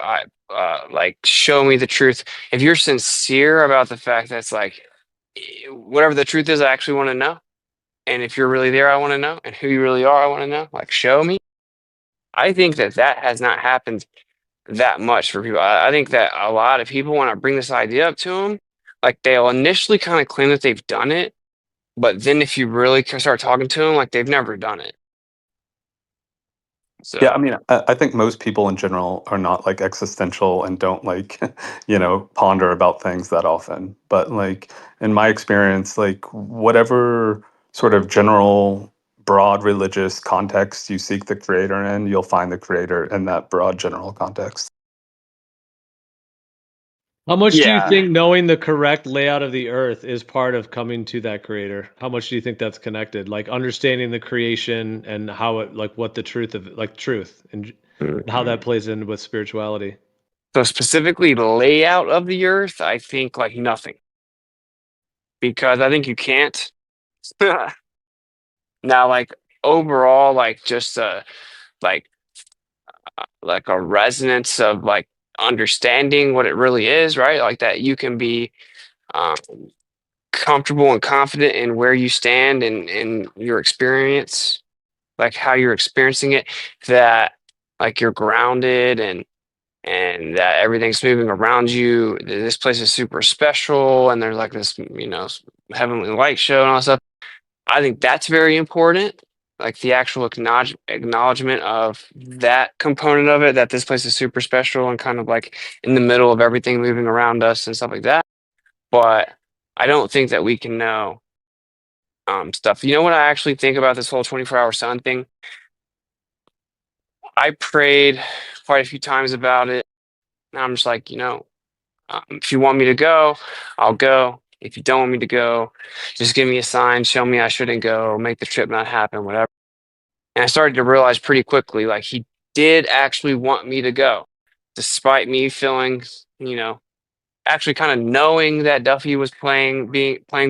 like show me the truth. If you're sincere about the fact that's like whatever the truth is, I actually want to know. And if you're really there, I want to know. And who you really are, I want to know. Like show me. I think that has not happened that much for people. I think that a lot of people want to bring this idea up to them. Like they'll initially kind of claim that they've done it, but then if you really start talking to them, like they've never done it. So Yeah, I mean, I think most people in general are not like existential and don't like, ponder about things that often. But like in my experience, like whatever sort of general, broad religious context you seek the creator in, you'll find the creator in that broad general context. How much do you yeah, think knowing the correct layout of the earth is part of coming to that creator? How much do you think that's connected? Like understanding the creation and how it, like what the truth of like truth and how that plays in with spirituality. so specifically the layout of the earth, I think like nothing. Because I think you can't. Now, like overall, like just like like a resonance of like understanding what it really is, right? Like that you can be um, comfortable and confident in where you stand and in your experience, like how you're experiencing it, that like you're grounded and that everything's moving around you. This place is super special, and there's like this, heavenly light show and all that stuff. I think that's very important. Like the actual acknowledgement of that component of it, that this place is super special and kind of like in the middle of everything moving around us and stuff like that. But I don't think that we can know stuff. You know what I actually think about this whole 24-hour sun thing? I prayed quite a few times about it. And I'm just like, if you want me to go, I'll go. If you don't want me to go, just give me a sign, show me I shouldn't go, make the trip not happen, whatever. And I started to realize pretty quickly, like he did actually want me to go, despite me feeling, actually kind of knowing that Duffy was playing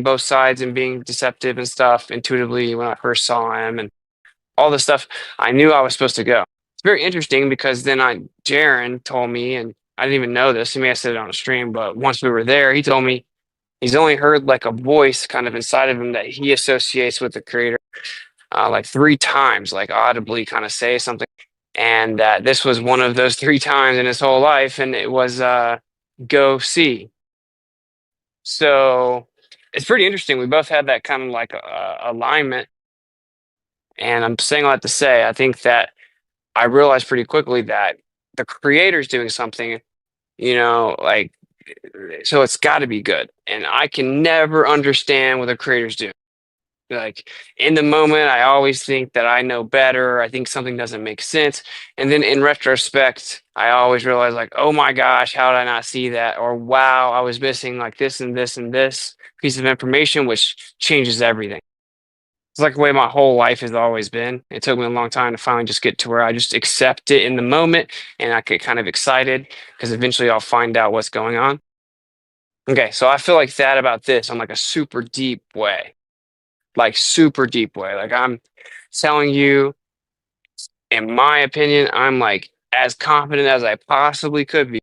both sides and being deceptive and stuff intuitively when I first saw him and all this stuff. I knew I was supposed to go. It's very interesting because then Jaron told me, and I didn't even know this. He may have said it on a stream, but once we were there, he told me he's only heard like a voice kind of inside of him that he associates with the creator, like 3 times, like audibly kind of say something. And this was one of those 3 times in his whole life. And it was go see. So it's pretty interesting. We both had that kind of like alignment. And I'm saying all that to say, I think that I realized pretty quickly that the creator's doing something, like, so it's got to be good. And I can never understand what the creator's doing. Like in the moment, I always think that I know better. I think something doesn't make sense. And then in retrospect, I always realize like, oh my gosh, how did I not see that? Or wow, I was missing like this and this and this piece of information, which changes everything. It's like the way my whole life has always been. It took me a long time to finally just get to where I just accept it in the moment and I get kind of excited because eventually I'll find out what's going on. Okay, so I feel like that about this on like a super deep way. Like super deep way. Like I'm telling you, in my opinion, I'm like as confident as I possibly could be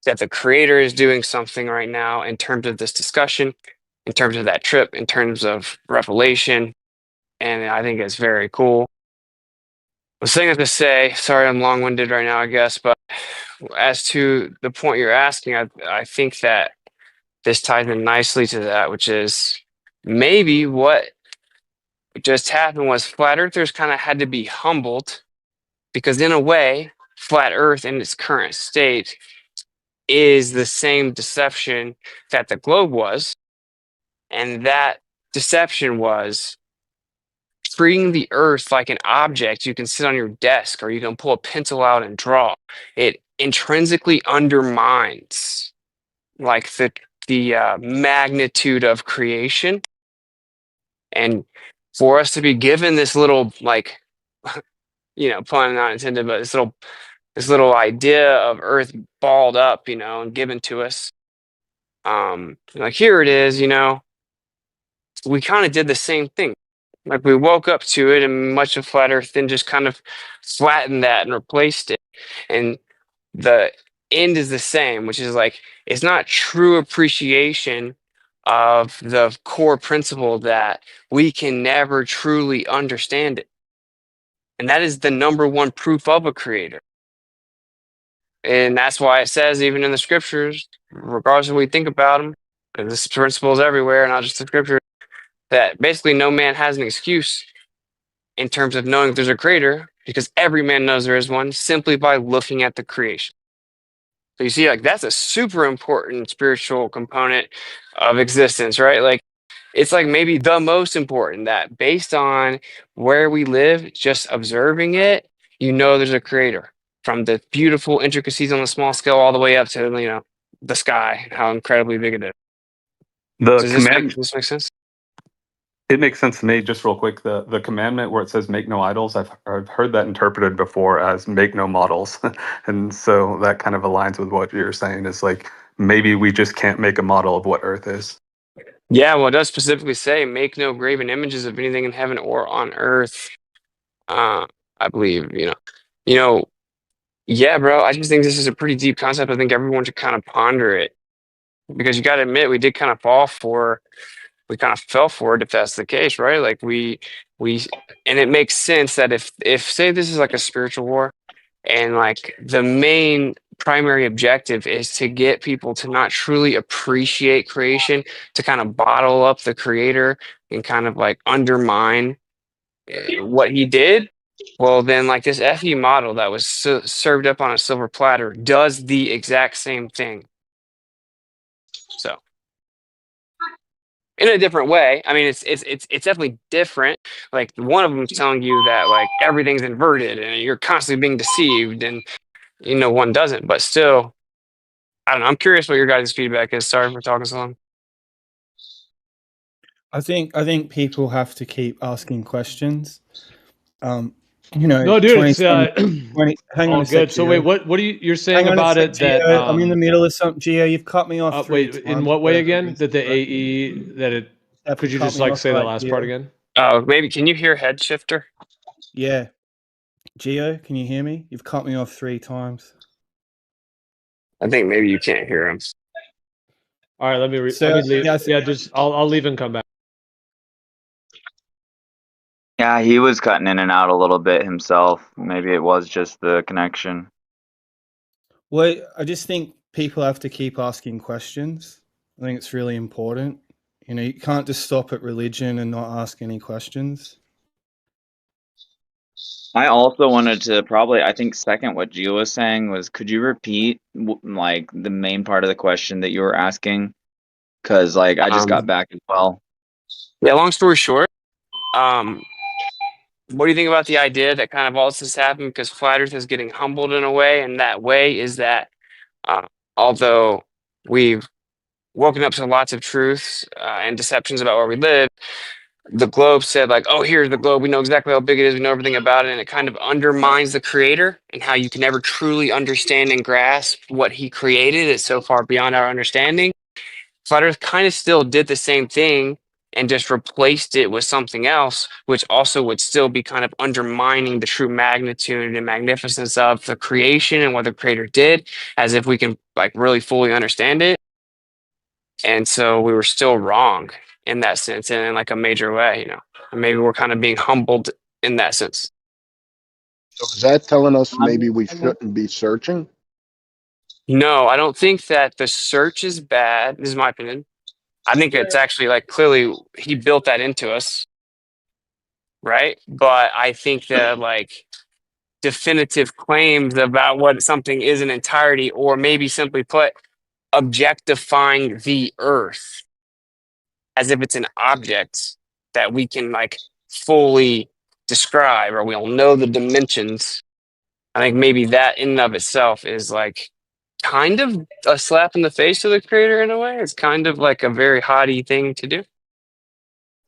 that the creator is doing something right now in terms of this discussion, in terms of that trip, in terms of revelation. And I think it's very cool. I was saying that to say, sorry, I'm long-winded right now, I guess, but as to the point you're asking, I think that this ties in nicely to that, which is maybe what just happened was flat earthers kind of had to be humbled because in a way, flat earth in its current state is the same deception that the globe was. And that deception was treating the earth like an object you can sit on your desk or you can pull a pencil out and draw. It intrinsically undermines like the magnitude of creation, and for us to be given this little, like, pun not intended, but this little idea of Earth balled up, and given to us. Like, here it is, we kind of did the same thing. Like, we woke up to it, and much of flat Earth then just kind of flattened that and replaced it. And the end is the same, which is like, it's not true appreciation of the core principle that we can never truly understand it. And that is the number one proof of a creator. And that's why it says, even in the scriptures, regardless of what we think about them, because this principle is everywhere, not just the scripture, that basically no man has an excuse in terms of knowing there's a creator, because every man knows there is one simply by looking at the creation. So you see, like, that's a super important spiritual component of existence, right? Like, it's like maybe the most important, that based on where we live, just observing it, there's a creator, from the beautiful intricacies on the small scale all the way up to, the sky, how incredibly big it is. Does this make sense? It makes sense to me. Just real quick, the commandment where it says "make no idols," I've heard that interpreted before as "make no models," and so that kind of aligns with what you're saying. Is like, maybe we just can't make a model of what Earth is. Yeah, well, it does specifically say, "Make no graven images of anything in heaven or on earth." I believe, yeah, bro. I just think this is a pretty deep concept. I think everyone should kind of ponder it, because you got to admit, we kind of fell for it, if that's the case, right? Like, and it makes sense that if say this is like a spiritual war, and like the main primary objective is to get people to not truly appreciate creation, to kind of bottle up the creator and kind of like undermine what he did. Well, then, like, this FE model that was served up on a silver platter does the exact same thing. So, in a different way. I mean, it's definitely different. Like, one of them is telling you that, like, everything's inverted and you're constantly being deceived, and one doesn't. But still, I don't know. I'm curious what your guys' feedback is. Sorry for talking so long. I think people have to keep asking questions. No, dude, it's 20, hang on a good. sec, So wait, what are you're saying about it? Gio, that I'm in the middle of something. Gio, you've cut me off. Wait, in what way again? That the AE that it? Could you just like say that last part again? Oh, maybe. Can you hear head shifter? Yeah, Gio, can you hear me? You've cut me off 3 times. I think maybe you can't hear him. All right, let me leave. Yeah, just I'll leave and come back. Yeah, he was cutting in and out a little bit himself. Maybe it was just the connection. Well, I just think people have to keep asking questions. I think it's really important. You can't just stop at religion and not ask any questions. I also wanted to I think second what Gio was saying was, could you repeat like the main part of the question that you were asking? Because like I just got back as well. Yeah, long story short, what do you think about the idea that kind of all this has happened because flat Earth is getting humbled in a way, and that way is that although we've woken up to lots of truths and deceptions about where we live, the globe said, like, oh, here's the globe, we know exactly how big it is, we know everything about it, and it kind of undermines the creator and how you can never truly understand and grasp what he created. It's so far beyond our understanding. Flat Earth kind of still did the same thing and just replaced it with something else, which also would still be kind of undermining the true magnitude and magnificence of the creation and what the creator did, as if we can like really fully understand it. And so we were still wrong in that sense, and in like a major way, and maybe we're kind of being humbled in that sense. So is that telling us maybe we shouldn't be searching? No, I don't think that the search is bad. This is my opinion. I think it's actually like clearly he built that into us, right? But I think that like definitive claims about what something is in entirety, or maybe simply put, objectifying the earth as if it's an object that we can like fully describe, or we'll know the dimensions. I think maybe that in and of itself is like kind of a slap in the face to the creator in a way. It's kind of like a very haughty thing to do.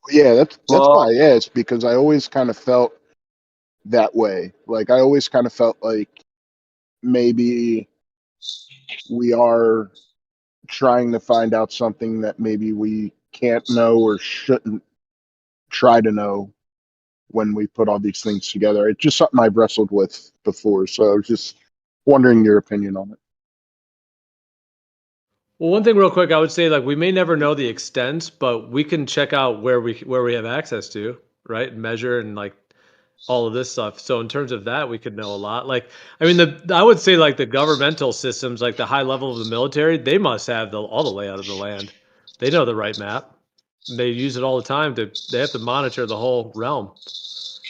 Yeah, that's Well, why I asked, because I always kind of felt that way. Like I always kind of felt like maybe we are trying to find out something that maybe we can't know or shouldn't try to know when we put all these things together. It's just something I've wrestled with before, so I was just wondering your opinion on it. Well, one thing real quick, I would say like we may never know the extent, but we can check out where we have access to, right? And measure and like all of this stuff. So in terms of that, we could know a lot. Like, I mean, I would say like the governmental systems, like the high level of the military, they must have all the layout of the land. They know the right map. They use it all the time they have to monitor the whole realm.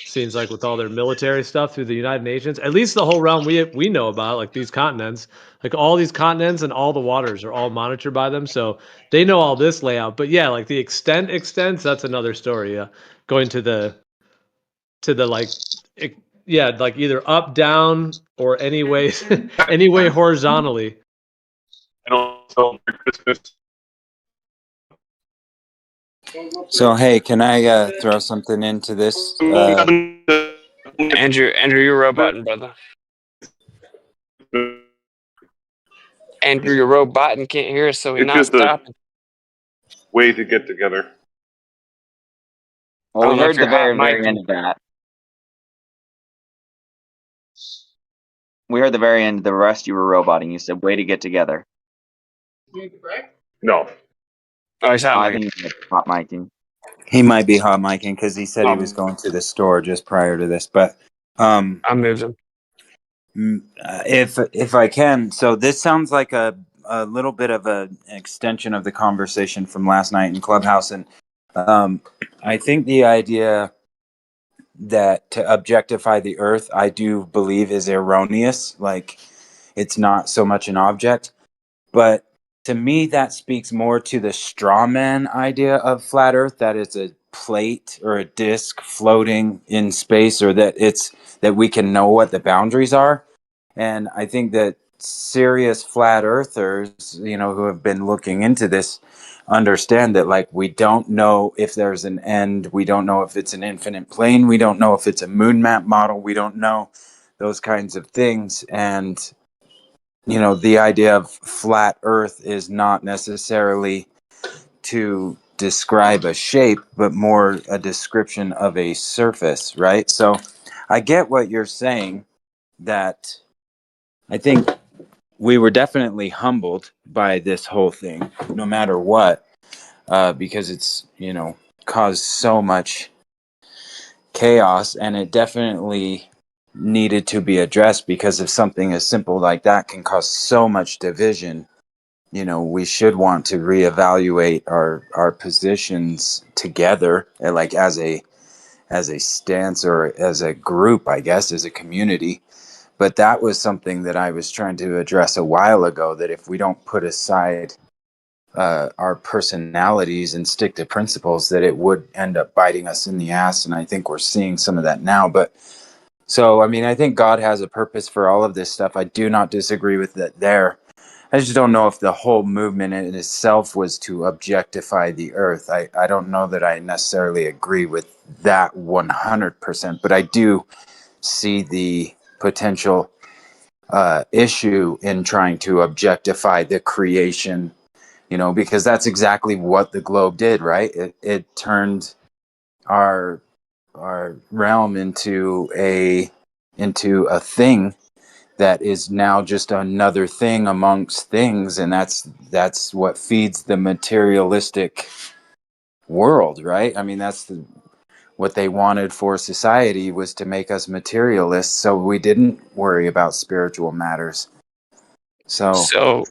Seems like with all their military stuff through the United Nations, at least the whole realm we know about, like these continents, like all these continents and all the waters are all monitored by them. So they know all this layout. But yeah, like the extents, that's another story. Yeah. Going to the like yeah, like either up, down, or any way any way horizontally. And also Christmas. So hey, can I throw something into this? Andrew, you're roboting, brother. Andrew, you're roboting, can't hear us, so he's not stopping. Way to get together. Well, we heard the very very end of that. We heard the very end. The rest you were roboting. You said, "Way to get together." No. Oh, he's hot I micing. think he's hot micing. He might be hot micing because he said he was going to the store just prior to this. But I moved him. if I can, so this sounds like a little bit of an extension of the conversation from last night in Clubhouse, and I think the idea that to objectify the Earth, I do believe is erroneous. Like it's not so much an object, but to me that speaks more to the straw man idea of flat Earth, that it's a plate or a disc floating in space, or that we can know what the boundaries are. And I think that serious flat earthers, who have been looking into this, understand that like we don't know if there's an end, we don't know if it's an infinite plane, we don't know if it's a moon map model, we don't know those kinds of things. And the idea of flat earth is not necessarily to describe a shape, but more a description of a surface, right? So I get what you're saying, that I think we were definitely humbled by this whole thing, no matter what, because it's, caused so much chaos, and it definitely needed to be addressed, because if something as simple like that can cause so much division, we should want to reevaluate our positions together, like as a stance, or as a group, I guess, as a community. But that was something that I was trying to address a while ago, that if we don't put aside our personalities and stick to principles, that it would end up biting us in the ass. And I think we're seeing some of that now. But so, I mean, I think God has a purpose for all of this stuff. I do not disagree with that there. I just don't know if the whole movement in itself was to objectify the earth. I don't know that I necessarily agree with that 100%, but I do see the potential issue in trying to objectify the creation, because that's exactly what the globe did, right? It turned our realm into a thing that is now just another thing amongst things, and that's what feeds the materialistic world, right? I mean, that's what they wanted for society, was to make us materialists, so we didn't worry about spiritual matters. So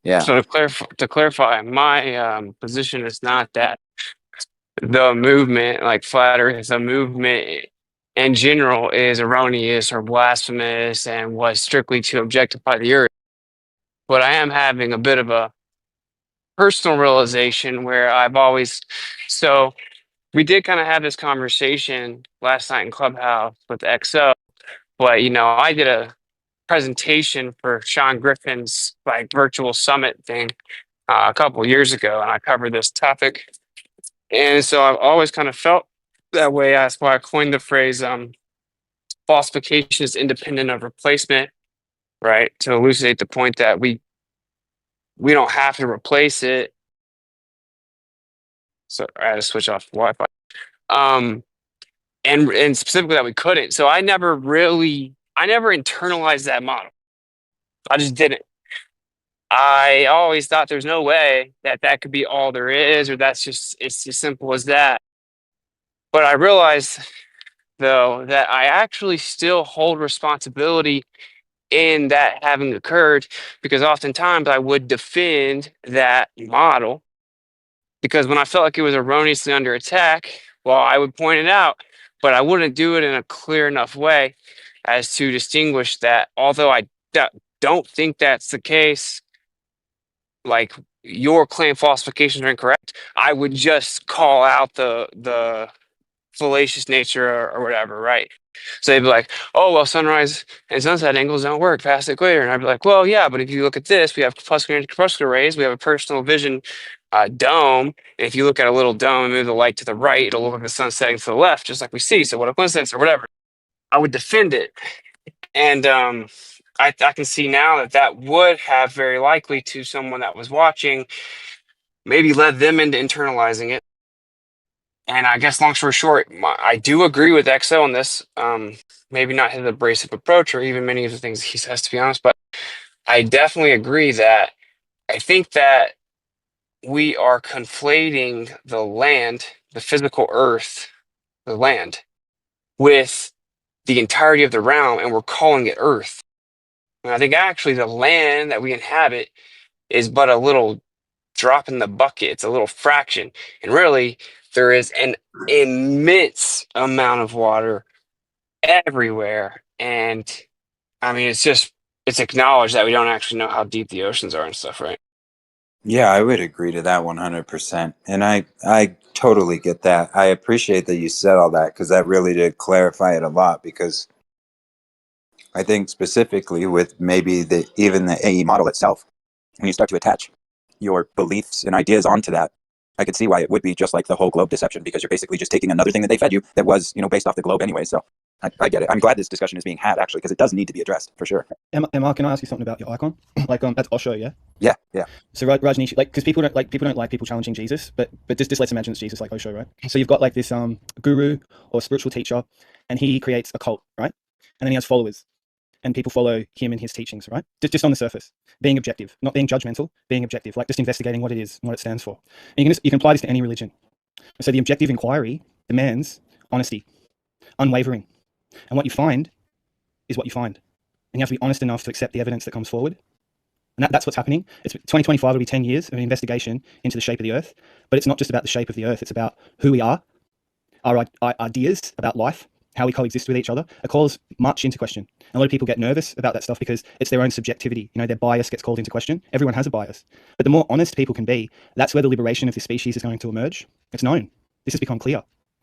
yeah. So to clarify, my position is not that the movement, like flat Earth, the movement in general is erroneous or blasphemous and was strictly to objectify the Earth. But I am having a bit of a personal realization where so we did kind of have this conversation last night in Clubhouse with XO, but I did a presentation for Sean Griffin's like virtual summit thing a couple years ago, and I covered this topic. And so I've always kind of felt that way. That's why I coined the phrase falsification is independent of replacement, right? To elucidate the point that we don't have to replace it. So I had to switch off Wi-Fi. And specifically that we couldn't. So I never internalized that model. I just didn't. I always thought there's no way that that could be all there is, or it's as simple as that. But I realized, though, that I actually still hold responsibility in that having occurred, because oftentimes I would defend that model, because when I felt like it was erroneously under attack, well, I would point it out, but I wouldn't do it in a clear enough way as to distinguish that, although I don't think that's the case, like your claim falsifications are incorrect, I would just call out the fallacious nature or whatever, right? So they'd be like, oh, well, sunrise and sunset angles don't work past the equator. And I'd be like, well, yeah, but if you look at this, we have crepuscular and crepuscular rays, we have a personal vision dome. And if you look at a little dome and move the light to the right, it'll look like the sun setting to the left, just like we see. So what a coincidence or whatever. I would defend it. And I can see now that would have very likely to someone that was watching, maybe led them into internalizing it. And I guess long story short, I do agree with XO on this. Maybe not his abrasive approach or even many of the things he says, to be honest, but I definitely agree that I think that we are conflating the land, the physical earth, the land, with the entirety of the realm, and we're calling it earth. And I think actually the land that we inhabit is but a little drop in the bucket. It's a little fraction. And really, there is an immense amount of water everywhere. And I mean, it's acknowledged that we don't actually know how deep the oceans are and stuff, right? Yeah, I would agree to that 100%. And I totally get that. I appreciate that you said all that, because that really did clarify it a lot, because I think specifically with maybe even the AE model itself, when you start to attach your beliefs and ideas onto that, I could see why it would be just like the whole globe deception, because you're basically just taking another thing that they fed you that was, based off the globe anyway. So I get it. I'm glad this discussion is being had, actually, because it does need to be addressed for sure. Emma, can I ask you something about your icon? Like that's Osho, yeah? Yeah. So Rajneesh, like, because people don't like people challenging Jesus, but just let's imagine it's Jesus, like Osho, right? So you've got like this guru or spiritual teacher, and he creates a cult, right? And then he has followers, and people follow him and his teachings, right? Just on the surface, being objective, not being judgmental, being objective, like just investigating what it is and what it stands for. And you can apply this to any religion. So the objective inquiry demands honesty, unwavering. And what you find is what you find. And you have to be honest enough to accept the evidence that comes forward. And that's what's happening. It's 2025 will be 10 years of an investigation into the shape of the earth. But it's not just about the shape of the earth. It's about who we are, our ideas about life, how we coexist with each other. It calls much into question. And a lot of people get nervous about that stuff because it's their own subjectivity. Their bias gets called into question. Everyone has a bias. But the more honest people can be, that's where the liberation of the species is going to emerge. It's known. This has become clear.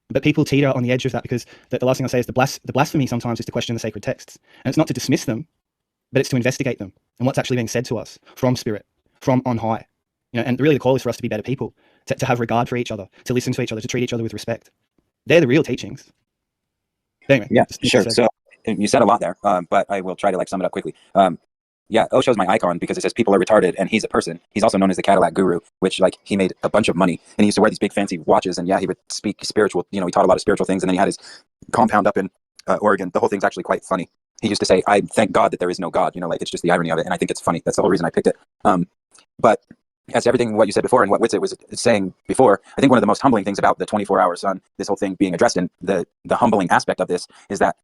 But people teeter on the edge of that, because the last thing I say is the blasphemy sometimes is to question the sacred texts. And it's not to dismiss them, but it's to investigate them and what's actually being said to us from spirit, from on high. And really the call is for us to be better people, to have regard for each other, to listen to each other, to treat each other with respect. They're the real teachings. But anyway, yeah, sure. So you said a lot there, but I will try to sum it up quickly. Yeah, Osho's my icon because it says people are retarded, and he's a person. He's also known as the Cadillac Guru, which he made a bunch of money, and he used to wear these big fancy watches, and yeah, he would speak spiritual. He taught a lot of spiritual things, and then he had his compound up in Oregon. The whole thing's actually quite funny. He used to say, "I thank God that there is no God." It's just the irony of it, and I think it's funny. That's the whole reason I picked it. But as to everything what you said before and what Witsit was saying before, I think one of the most humbling things about the 24-hour sun, this whole thing being addressed, and the humbling aspect of this is that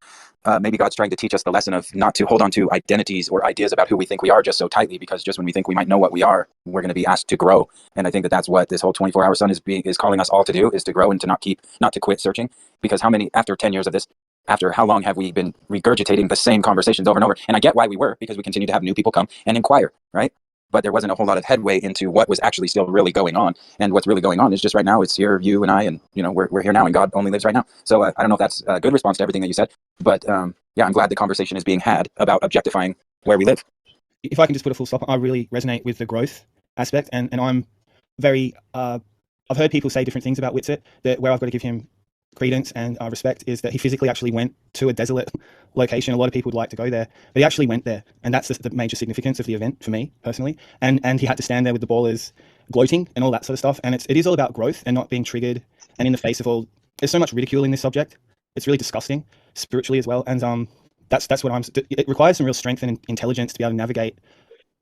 maybe God's trying to teach us the lesson of not to hold on to identities or ideas about who we think we are just so tightly, because just when we think we might know what we are, we're going to be asked to grow. And I think that that's what this whole 24-hour sun is calling us all to do, is to grow and to not to quit searching. Because after 10 years of this, after how long have we been regurgitating the same conversations over and over? And I get why we were, because we continue to have new people come and inquire, right? But there wasn't a whole lot of headway into what was actually still really going on. And what's really going on is just right now, it's here, you and I, and we're here now, and God only lives right now. So I don't know if that's a good response to everything that you said, but yeah, I'm glad the conversation is being had about objectifying where we live. If I can just put a full stop, I really resonate with the growth aspect, and I'm very. I've heard people say different things about Witsit. That where I've got to give him credence and respect is that he physically actually went to a desolate location. A lot of people would like to go there, but he actually went there, and that's the major significance of the event for me personally. And he had to stand there with the ballers gloating and all that sort of stuff. And it is all about growth and not being triggered. And in the face of all, there's so much ridicule in this subject. It's really disgusting spiritually as well. And that's what it requires some real strength and intelligence to be able to navigate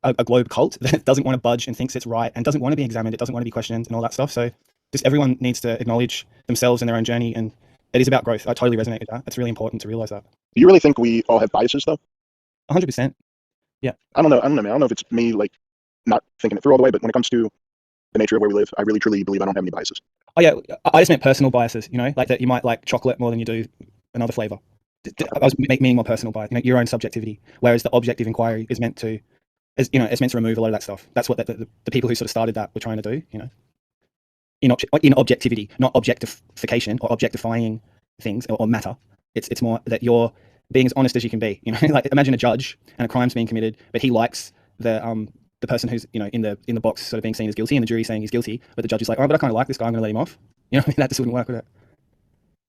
a globe cult that doesn't want to budge and thinks it's right and doesn't want to be examined. It doesn't want to be questioned and all that stuff. So just everyone needs to acknowledge themselves and their own journey, and it is about growth. I totally resonate with that. It's really important to realize that. Do you really think we all have biases, though? 100%. Yeah. I don't know, man. I don't know if it's me, like, not thinking it through all the way, but when it comes to the nature of where we live, I really, truly believe I don't have any biases. Oh, yeah. I just meant personal biases, like that you might like chocolate more than you do another flavor. I was meaning more personal bias, your own subjectivity, whereas the objective inquiry is meant to, it's meant to remove a lot of that stuff. That's what the people who sort of started that were trying to do, in objectivity, not objectification or objectifying things or matter. It's more that you're being as honest as you can be. Like imagine a judge and a crime's being committed, but he likes the person who's in the box sort of being seen as guilty, and the jury saying he's guilty, but the judge is like, oh, but I kind of like this guy, I'm going to let him off. That just wouldn't work with it.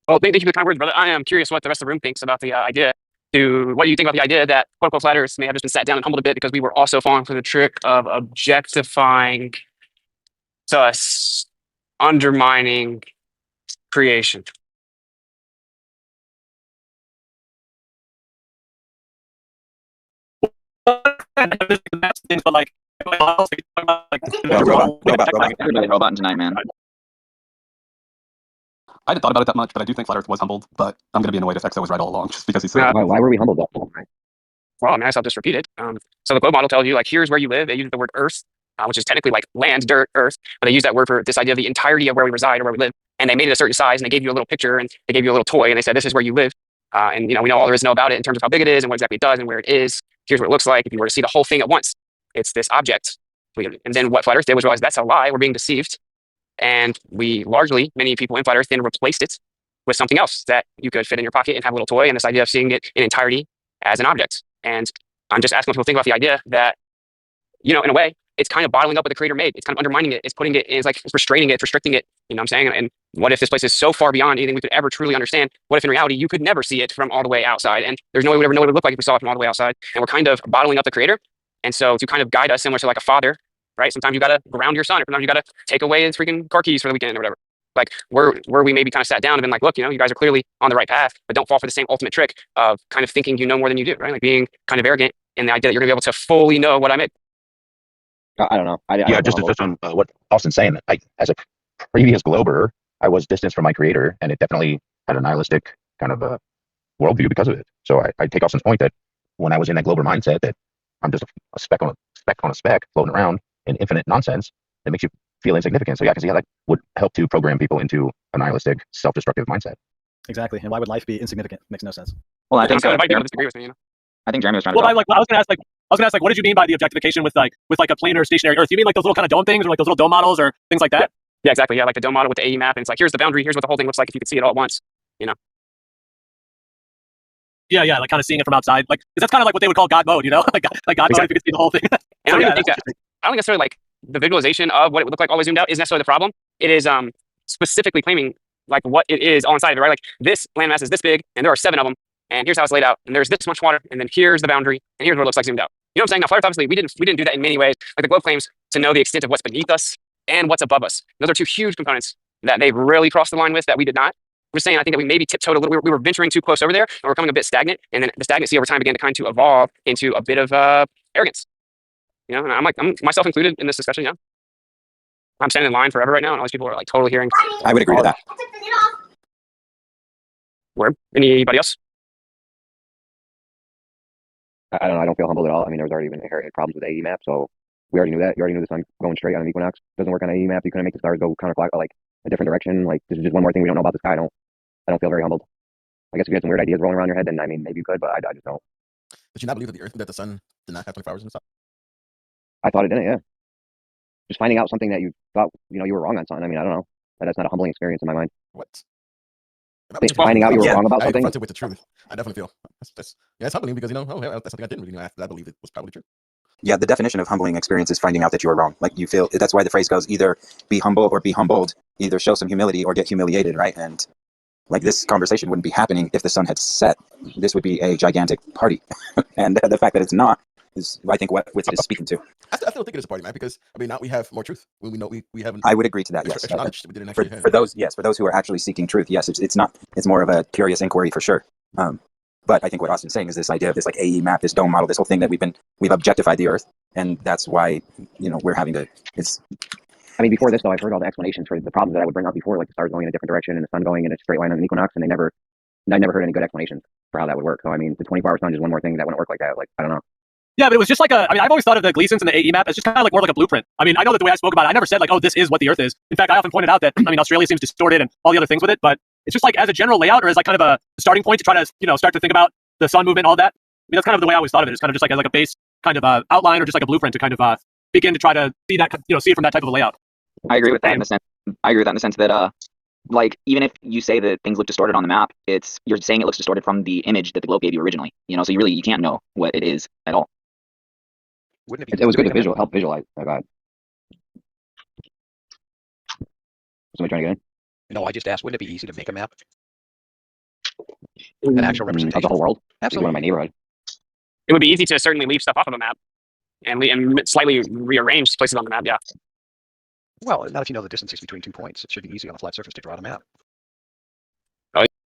Well, thank you for the kind words, brother. I am curious what the rest of the room thinks about the idea. What do you think about the idea that quote-unquote flat earths may have just been sat down and humbled a bit because we were also falling for the trick of objectifying, thus undermining creation? Robot tonight, man. I hadn't thought about it that much, but I do think Flat Earth was humbled, but I'm going to be annoyed if Exo was right all along, just because he's so... Why were we humbled though? Well, I mean, I'll just repeat it. So the globe model tells you, like, here's where you live. They use the word earth, which is technically like land, dirt, earth, but they use that word for this idea of the entirety of where we reside or where we live. And they made it a certain size, and they gave you a little picture, and they gave you a little toy, and they said, this is where you live. And, we know all there is to know about it in terms of how big it is and what exactly it does and where it is. Here's what it looks like. If you were to see the whole thing at once, it's this object. And then what Flat Earth did was realize that's a lie. We're being deceived. And many people in Flat Earth then replaced it with something else that you could fit in your pocket and have a little toy, and this idea of seeing it in entirety as an object. And I'm just asking people to think about the idea that, in a way, it's kind of bottling up what the creator made. It's kind of undermining it. It's putting it in, it's restraining it, it's restricting it. You know what I'm saying? And what if this place is so far beyond anything we could ever truly understand? What if in reality you could never see it from all the way outside? And there's no way we would ever know what it would look like if we saw it from all the way outside. And we're kind of bottling up the creator. And so to kind of guide us, similar to like a father, right? Sometimes you got to ground your son, or sometimes you got to take away his freaking car keys for the weekend or whatever. Like where we maybe kind of sat down and been like, look, you guys are clearly on the right path, but don't fall for the same ultimate trick of kind of thinking you know more than you do, right? Like being kind of arrogant in the idea that you're gonna be able to fully know what I made. I don't know. Just on what Austin's saying, as a previous glober, I was distanced from my creator, and it definitely had a nihilistic kind of a worldview because of it. So I take Austin's point that when I was in that glober mindset, that I'm just a speck on a speck floating around in infinite nonsense, it makes you feel insignificant. So yeah, I can see how that would help to program people into a nihilistic, self-destructive mindset. Exactly. And why would life be insignificant? Makes no sense. Well, I think Jeremy disagree with me. I think Jeremy was trying to. Well, I was going to ask, what did you mean by the objectification with a planar stationary Earth? You mean like those little kind of dome things, or like those little dome models, or things like that? Yeah, exactly. Yeah, like the dome model with the AE map, and it's like here's the boundary, here's what the whole thing looks like if you could see it all at once. Yeah, like kind of seeing it from outside, like 'cause that's kind of like what they would call God mode, like God mode if you could see the whole thing. And so, I don't think necessarily like the visualization of what it would look like all the way zoomed out is necessarily the problem. It is specifically claiming like what it is all inside of it, right? Like this landmass is this big, and there are 7 of them, and here's how it's laid out, and there's this much water, and then here's the boundary, and here's what it looks like zoomed out. You know what I'm saying? Now, Flat Earth, obviously, we didn't do that in many ways. Like the globe claims to know the extent of what's beneath us and what's above us. Those are 2 huge components that they've really crossed the line with that we did not. I'm just saying, I think that we maybe tiptoed a little. We were venturing too close over there, and we're becoming a bit stagnant. And then the stagnancy over time began to kind of evolve into a bit of arrogance. And I'm myself included in this discussion. I'm standing in line forever right now, and all these people are like totally hearing. I would agree to that. Word? Anybody else? I don't know. I don't feel humbled at all. I mean, there was already been inherent problems with AE map, so we already knew that. You already knew the sun going straight on an equinox doesn't work on AE map. You couldn't make the stars go counterclockwise, like a different direction. Like this is just one more thing we don't know about the sky. I don't feel very humbled. I guess if you had some weird ideas rolling around your head, then I mean maybe you could, but I just don't. Did you not believe that the sun did not have 24 hours in the sun? I thought it didn't. Yeah. Just finding out something that you thought you were wrong on something. I mean, I don't know. That's not a humbling experience in my mind. What? finding out you were Yeah, wrong about I something. confronted with the truth. I definitely feel that's humbling because oh, yeah, that's something I didn't really know. After that, I believe it was probably true. Yeah, the definition of humbling experience is finding out that you are wrong. Like you feel that's why the phrase goes either be humble or be humbled. Either show some humility or get humiliated, right? And like this conversation wouldn't be happening if the sun had set. This would be a gigantic party, and the fact that it's not is, I think, what Witsit is speaking to. I still think it is a party, man, because I mean now we have more truth. We know we have. I would agree to that. Extra, Yes, extra knowledge we didn't actually have. For those who are actually seeking truth, yes, it's not. It's more of a curious inquiry for sure. But I think what Austin's saying is this idea of this like AE map, this dome model, this whole thing that we've objectified the Earth, and that's why we're having to. It's. I mean, before this though, I've heard all the explanations for the problems that I would bring up before, like the stars going in a different direction and the sun going in a straight line on an equinox, and I never heard any good explanations for how that would work. So I mean, the 24-hour sun is one more thing that wouldn't work like that. Like I don't know. Yeah, but it was just like I've always thought of the Gleasons and the AE map as just kind of like more like a blueprint. I mean, I know that the way I spoke about it, I never said like, oh, this is what the Earth is. In fact, I often pointed out that, I mean, Australia seems distorted and all the other things with it, but it's just like as a general layout or as like kind of a starting point to try to, start to think about the sun movement, all that. I mean, that's kind of the way I always thought of it. It's kind of just like as like a base kind of outline or just like a blueprint to kind of begin to try to see that, see it from that type of a layout. I agree with that in the sense that like even if you say that things look distorted on the map, you're saying it looks distorted from the image that the globe gave you originally. So you can't know what it is at all. Wouldn't it be? It was good to help visualize. Oh God. Somebody trying to get in? No, I just asked. Wouldn't it be easy to make a map? An actual representation of the whole world. Absolutely. One of my neighborhood. It would be easy to certainly leave stuff off of a map and slightly rearrange places on the map. Yeah. Well, not if you know the distances between 2 points. It should be easy on a flat surface to draw out a map.